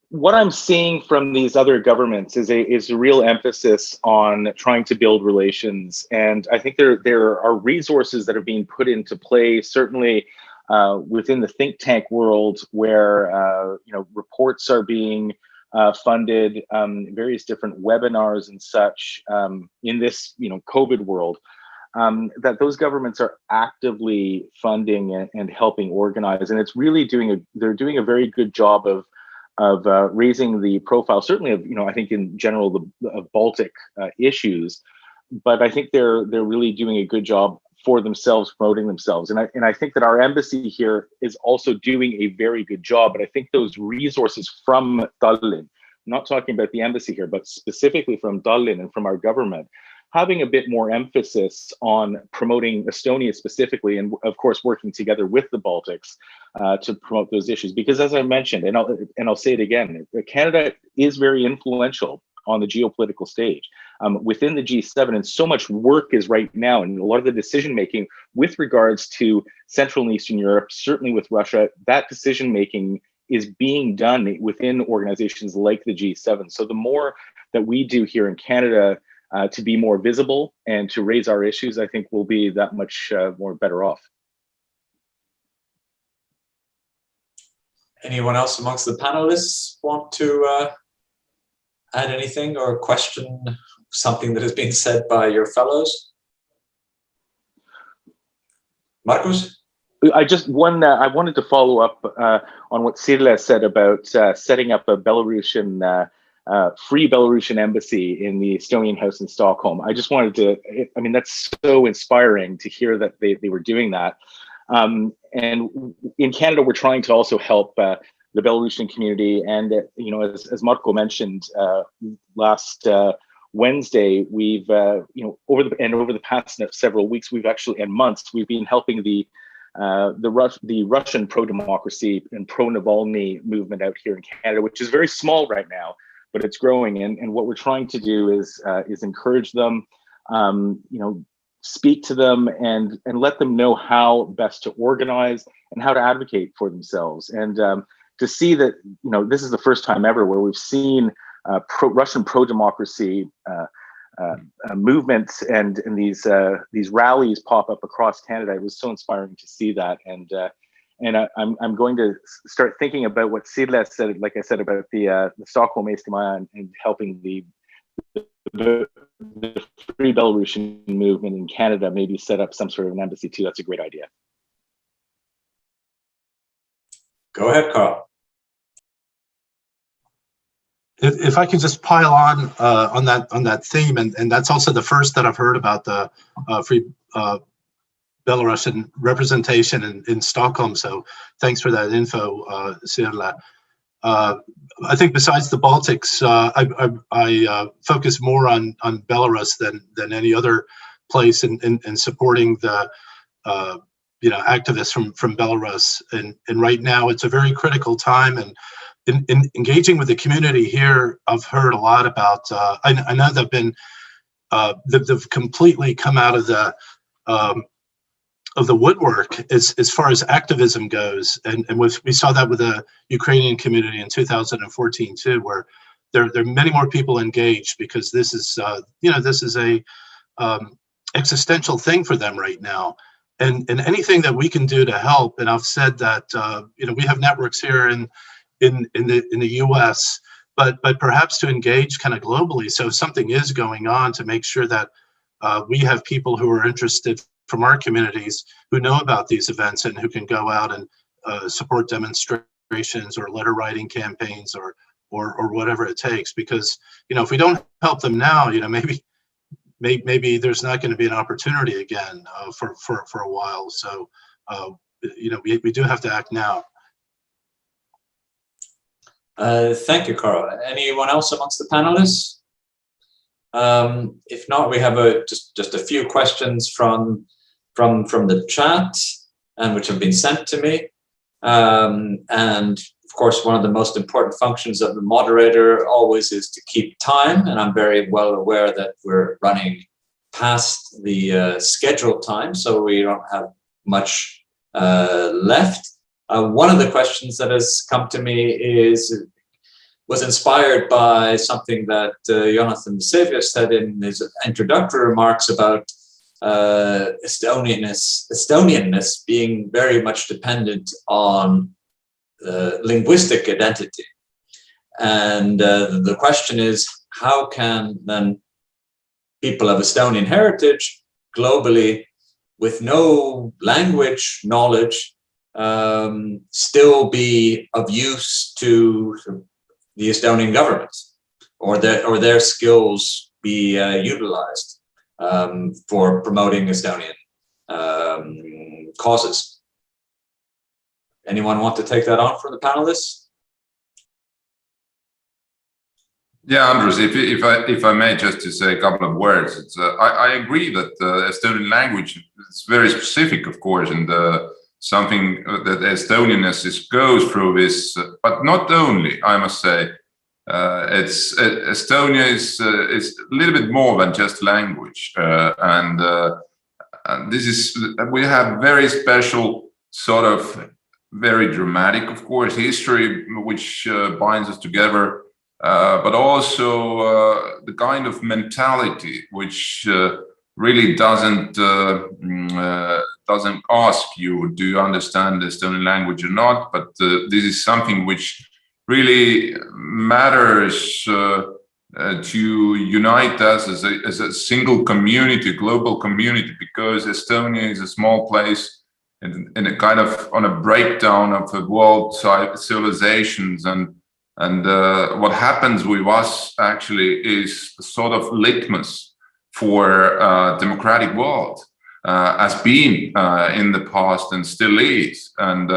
What I'm seeing from these other governments is a real emphasis on trying to build relations, and I think there are resources that are being put into play, certainly within the think tank world, where reports are being funded, various different webinars and such in this COVID world. That those governments are actively funding and helping organize, and it's really they're doing a very good job of raising the profile, certainly of I think in general of Baltic issues, but I think they're really doing a good job for themselves, promoting themselves, and I think that our embassy here is also doing a very good job. But I think those resources from Tallinn, I'm not talking about the embassy here, but specifically from Tallinn and from our government, having a bit more emphasis on promoting Estonia specifically, and of course working together with the Baltics to promote those issues. Because as I mentioned, and I'll say it again, Canada is very influential on the geopolitical stage within the G7, and so much work is right now, and a lot of the decision making with regards to Central and Eastern Europe, certainly with Russia, that decision making is being done within organizations like the G7. So the more that we do here in Canada to be more visible and to raise our issues, I think we'll be that much more better off. Anyone else amongst the panelists want to add anything or question something that has been said by your fellows? Marcus? I wanted to follow up on what Sirle said about setting up a Belarusian free Belarusian embassy in the Estonian House in Stockholm. I just wanted to, I mean, that's so inspiring to hear that they were doing that. And in Canada, we're trying to also help the Belarusian community. And, you know, as Marko mentioned last Wednesday, we've, you know, over the past several weeks, we've actually, and months, we've been helping the Russian pro-democracy and pro-Navalny movement out here in Canada, which is very small right now, but it's growing. And what we're trying to do is encourage them, you know, speak to them and let them know how best to organize and how to advocate for themselves. And to see that, you know, this is the first time ever where we've seen Russian pro-democracy movements and these rallies pop up across Canada. It was so inspiring to see that. And I'm going to start thinking about what Sirle said, like I said, about the Stockholm Estonia and helping the Free Belarusian movement in Canada, maybe set up some sort of an embassy too. That's a great idea. Go ahead, Carl. If I can just pile on that theme, and that's also the first that I've heard about the free Belarusian representation in Stockholm. So thanks for that info, Sirle. I think besides the Baltics, I focus more on Belarus than any other place in supporting the you know, activists from Belarus. And right now it's a very critical time. And in engaging with the community here, I've heard a lot about. I know they've completely come out of the woodwork as far as activism goes, and we saw that with the Ukrainian community in 2014 too, where there are many more people engaged because this is you know, this is a existential thing for them right now, and anything that we can do to help. And I've said that you know, we have networks here in the US, but perhaps to engage kind of globally. So if something is going on, to make sure that we have people who are interested from our communities who know about these events and who can go out and support demonstrations or letter writing campaigns or whatever it takes. Because, you know, if we don't help them now, you know, maybe there's not going to be an opportunity again for a while. So you know, we do have to act now. Thank you, Carl. Anyone else amongst the panelists? If not, we have just a few questions from the chat, and which have been sent to me. And of course, one of the most important functions of the moderator always is to keep time. And I'm very well aware that we're running past the scheduled time, so we don't have much left. One of the questions that has come to me was inspired by something that Jonatan Vseviov said in his introductory remarks about Estonianness being very much dependent on linguistic identity. And the question is, how can then people of Estonian heritage globally with no language knowledge still be of use to the Estonian government, or their skills be utilized for promoting Estonian causes? Anyone want to take that on for the panelists? Yeah, Andrus, if I may, just to say a couple of words. It's, I agree that Estonian language is very specific, of course, and something that Estonianness goes through this, but not only, I must say. Estonia is a little bit more than just language, and this is, we have very special, sort of very dramatic, of course, history which binds us together, but also the kind of mentality which really doesn't ask you, do you understand the Estonian language or not? But this is something which really matters to unite us as a single community, global community, because Estonia is a small place in a kind of on a breakdown of the world civilizations, and what happens with us actually is sort of litmus for democratic world, as being in the past and still is, and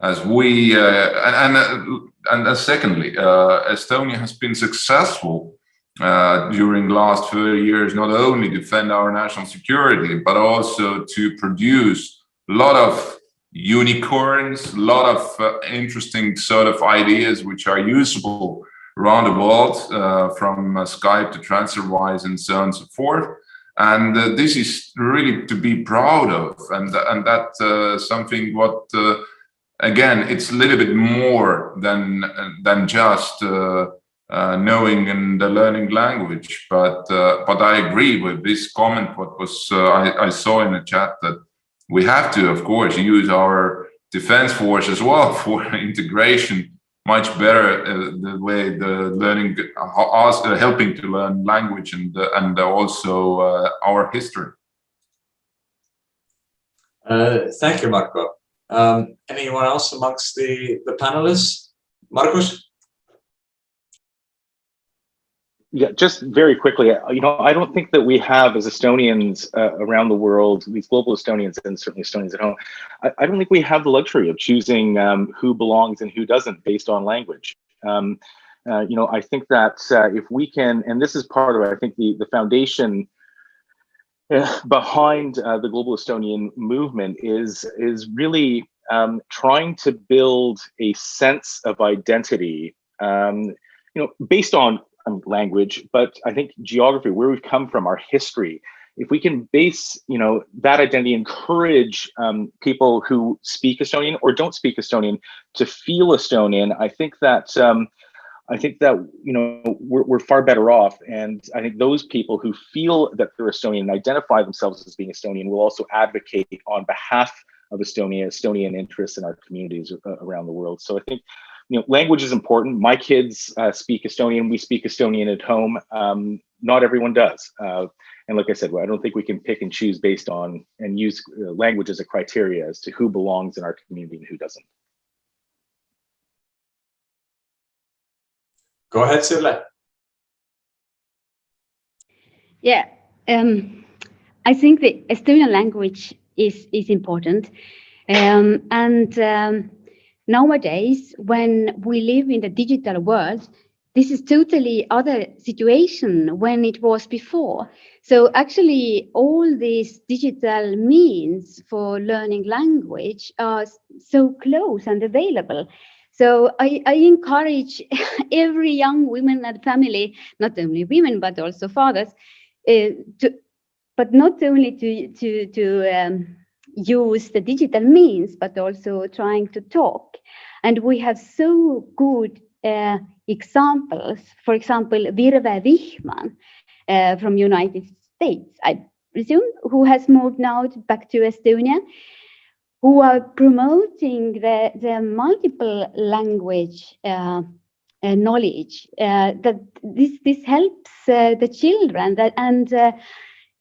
as we and secondly, Estonia has been successful during last 30 years, not only defend our national security, but also to produce a lot of unicorns, a lot of interesting sort of ideas which are usable around the world, from Skype to TransferWise and so on and so forth. And this is really to be proud of, and that's something what again, it's a little bit more than just knowing and learning language. But I agree with this comment. What was I saw in the chat that we have to, of course, use our defense force as well for integration much better, the way the learning, helping to learn language and also our history. Thank you, Marko. Anyone else amongst the panelists? Markus? Yeah, just very quickly, I don't think that we have, as Estonians around the world, these global Estonians and certainly Estonians at home, I don't think we have the luxury of choosing who belongs and who doesn't based on language. I think that if we can, and this is part of, I think, the foundation behind the Global Estonian movement is really trying to build a sense of identity, based on language, but I think geography, where we've come from, our history. If we can base, that identity, encourage people who speak Estonian or don't speak Estonian to feel Estonian, I think that we're far better off. And I think those people who feel that they're Estonian and identify themselves as being Estonian will also advocate on behalf of Estonian interests in our communities around the world. So I think language is important. My kids speak Estonian. We speak Estonian at home. Not everyone does. And like I said, I don't think we can pick and choose based on and use language as a criteria as to who belongs in our community and who doesn't. Go ahead, Sirle. Yeah, I think the Estonian language is important. Nowadays, when we live in the digital world, this is totally other situation when it was before. So actually, all these digital means for learning language are so close and available. So I encourage every young woman and family, not only women, but also fathers, but not only to use the digital means, but also trying to talk. And we have so good examples. For example, Virve Vihman from United States, I presume, who has moved now back to Estonia, who are promoting the multiple language knowledge. That this helps the children.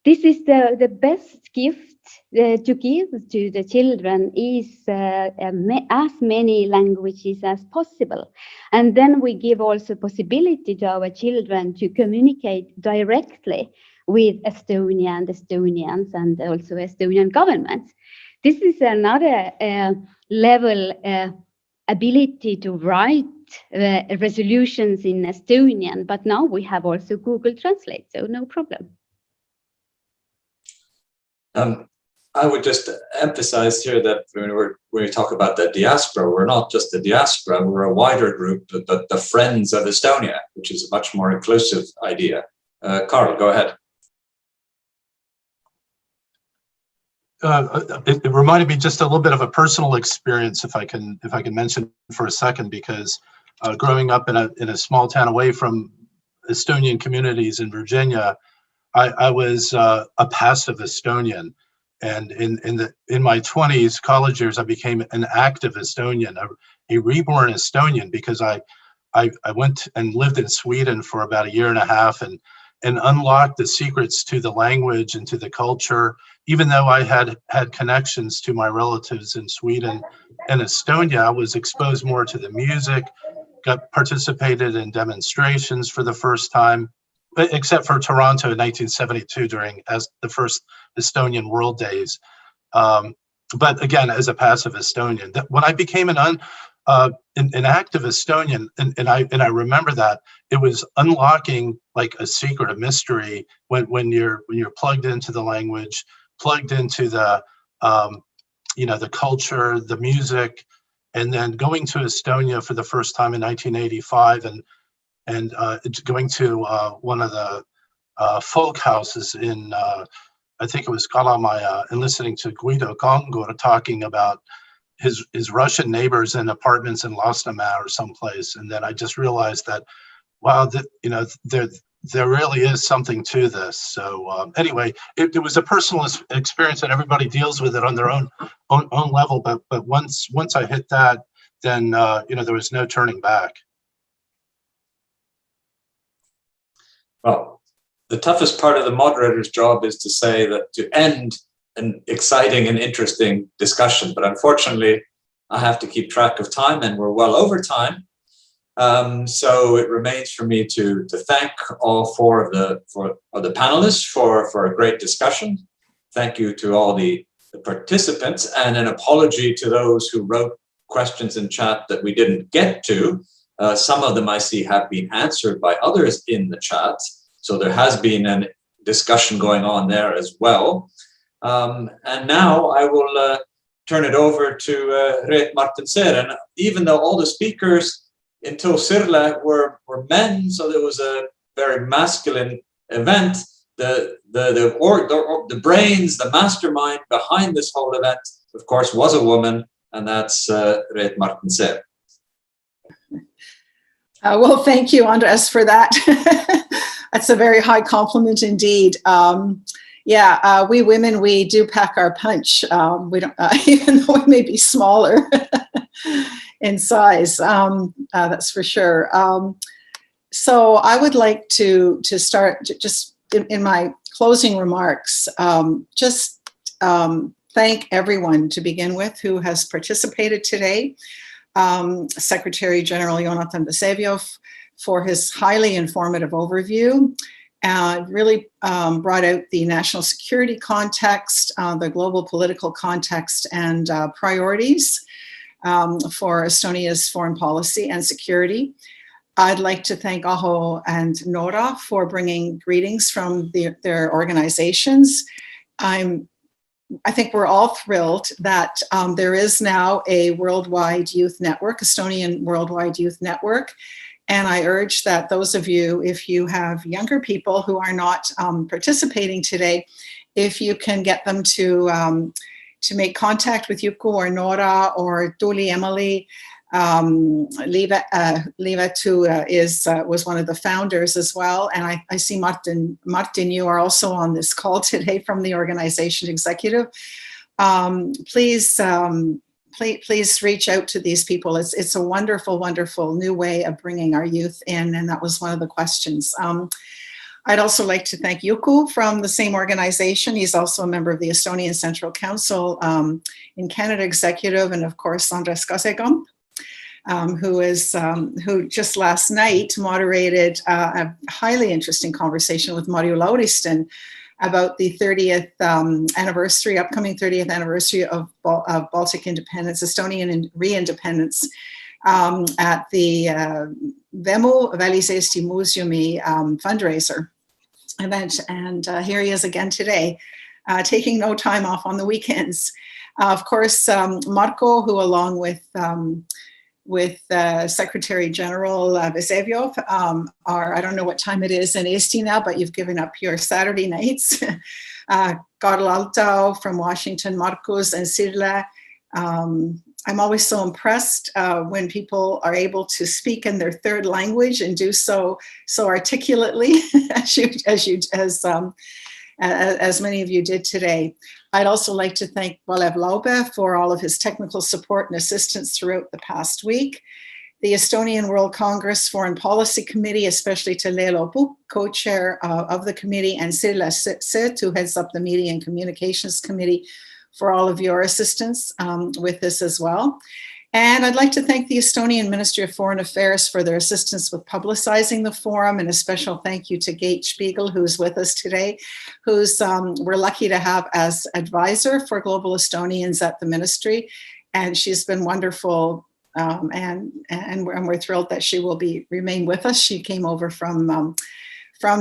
This is the best gift to give to the children is as many languages as possible. And then we give also possibility to our children to communicate directly with Estonia and Estonians and also Estonian governments. This is another level ability to write resolutions in Estonian, but now we have also Google Translate, so no problem. I would just emphasize here that when we talk about the diaspora, we're not just the diaspora, we're a wider group, the Friends of Estonia, which is a much more inclusive idea. Carl, go ahead. It reminded me just a little bit of a personal experience, if I can mention for a second, because growing up in a small town away from Estonian communities in Virginia, I was a passive Estonian, and in my 20s, college years, I became an active Estonian, a reborn Estonian, because I went and lived in Sweden for about a year and a half, and unlock the secrets to the language and to the culture. Even though I had connections to my relatives in Sweden and Estonia, I was exposed more to the music, participated in demonstrations for the first time, except for Toronto in 1972 during as the first Estonian World Days. But again, as a passive Estonian, when I became an active Estonian, and I remember that it was unlocking like a secret, a mystery when you're plugged into the language, plugged into the the culture, the music, and then going to Estonia for the first time in 1985 and going to one of the folk houses in I think it was Kalamaja, and listening to Guido Kangur talking about his Russian neighbors in apartments in Lasnamäe or someplace, and then I just realized that, wow, there really is something to this. So anyway, it was a personal experience, and everybody deals with it on their own level. But once I hit that, then there was no turning back. Well, the toughest part of the moderator's job is to say that to end an exciting and interesting discussion, but unfortunately I have to keep track of time and we're well over time. So it remains for me to thank all four of the panelists for a great discussion. Thank you to all the participants, and an apology to those who wrote questions in chat that we didn't get to. Some of them I see have been answered by others in the chat. So there has been a discussion going on there as well. And now I will turn it over to Reet Martin-Seer. And even though all the speakers until Sirle were men, so there was a very masculine event, the brains, the mastermind behind this whole event, of course, was a woman, and that's Reet Martin-Seer. Well, thank you, Andres, for that. That's a very high compliment indeed. We women, we do pack our punch. We don't, even though we may be smaller in size, that's for sure. So I would like to start just in my closing remarks, thank everyone to begin with who has participated today. Secretary General Jonatan Vseviov for his highly informative overview. Really brought out the national security context, the global political context, and priorities for Estonia's foreign policy and security. I'd like to thank Aho and Nora for bringing greetings from their organizations. I think we're all thrilled that there is now a worldwide youth network, Estonian World Youth Network. And I urge that those of you, if you have younger people who are not participating today, if you can get them to make contact with Yuku or Nora or Tuli Emily. Livet, who was one of the founders as well. And I see Martin, you are also on this call today from the organization executive. Please reach out to these people. It's a wonderful, wonderful new way of bringing our youth in, and that was one of the questions. I'd also like to thank Yuku from the same organization. He's also a member of the Estonian Central Council in Canada Executive, and of course, Andres Kasekamp, who just last night moderated a highly interesting conversation with Marju Lauristin about the 30th anniversary, upcoming 30th anniversary of Baltic independence, Estonian re-independence at the Vemu Väliseesti Muuseumi fundraiser event. And here he is again today, taking no time off on the weekends. Of course, Marko, who along with Secretary General Vseviov I don't know what time it is in Eesti now, but you've given up your Saturday nights. Karl Altau from Washington, Markus and Sirle. I'm always so impressed when people are able to speak in their third language and do so articulately as many of you did today. I'd also like to thank Kalev Laube for all of his technical support and assistance throughout the past week. the Estonian World Congress Foreign Policy Committee, especially to Leelo Pukk, co-chair of the committee, and Sirle Sõõt, who heads up the Media and Communications Committee, for all of your assistance with this as well. And I'd like to thank the Estonian Ministry of Foreign Affairs for their assistance with publicizing the forum, and a special thank you to Gate Spiegel, who's with us today, who's we're lucky to have as advisor for Global Estonians at the ministry. And she's been wonderful, and we're thrilled that she will remain with us. She came over from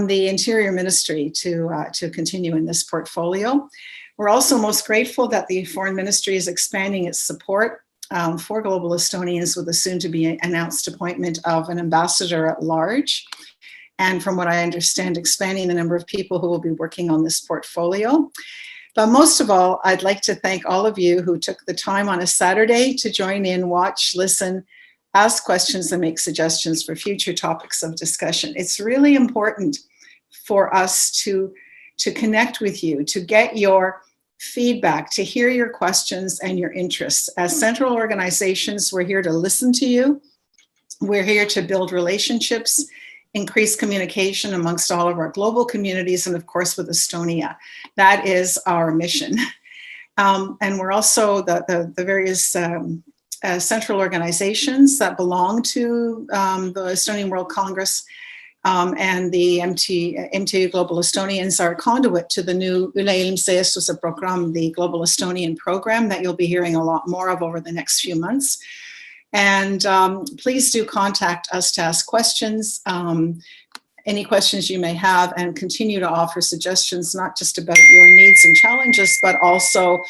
the Interior Ministry to continue in this portfolio. We're also most grateful that the Foreign Ministry is expanding its support for Global Estonians with the soon-to-be announced appointment of an ambassador at large. And from what I understand, expanding the number of people who will be working on this portfolio. But most of all, I'd like to thank all of you who took the time on a Saturday to join in, watch, listen, ask questions, and make suggestions for future topics of discussion. It's really important for us to connect with you, to get your feedback, to hear your questions and your interests. As central organizations, we're here to listen to you. We're here to build relationships, increase communication amongst all of our global communities, and of course with Estonia. That is our mission. And we're also the various central organizations that belong to the Estonian World Congress and the MTÜ Global Estonians are conduit to the new Üleilmse Eestluse program, the Global Estonian program that you'll be hearing a lot more of over the next few months. And please do contact us to ask questions, any questions you may have, and continue to offer suggestions, not just about your needs and challenges, but also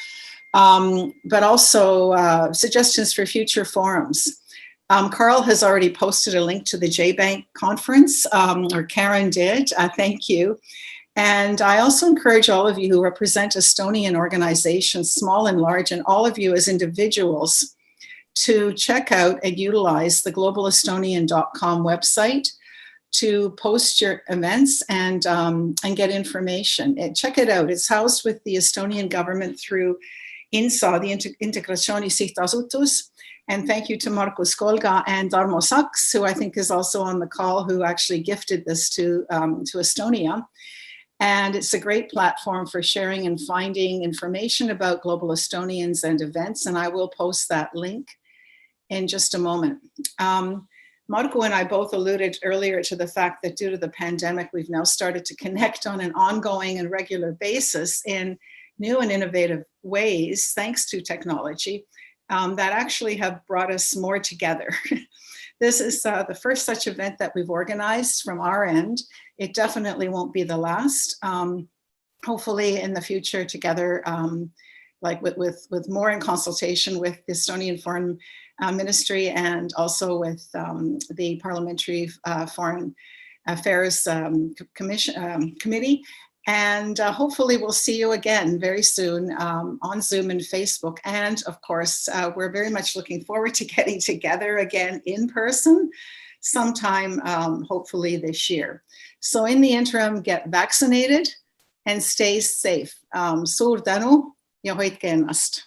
suggestions for future forums. Carl has already posted a link to the J-Bank conference, or Karen did, thank you. And I also encourage all of you who represent Estonian organizations, small and large, and all of you as individuals, to check out and utilize the globalestonian.com website to post your events and get information. Check it out. It's housed with the Estonian government through INSA, the Integratsiooni Sihtasutus. And thank you to Marko Skolga and Tarmo Saks, who I think is also on the call, who actually gifted this to Estonia. And it's a great platform for sharing and finding information about Global Estonians and events. And I will post that link in just a moment. Marko and I both alluded earlier to the fact that due to the pandemic, we've now started to connect on an ongoing and regular basis in new and innovative ways, thanks to technology, that actually have brought us more together. This is the first such event that we've organized from our end. It definitely won't be the last. Hopefully in the future together, like with more in consultation with the Estonian Foreign Ministry and also with the Parliamentary Foreign Affairs Committee. And hopefully we'll see you again very soon on Zoom and Facebook. And of course, we're very much looking forward to getting together again in person sometime, hopefully this year. So in the interim, get vaccinated and stay safe. Suur tänu ja hoidke ennast.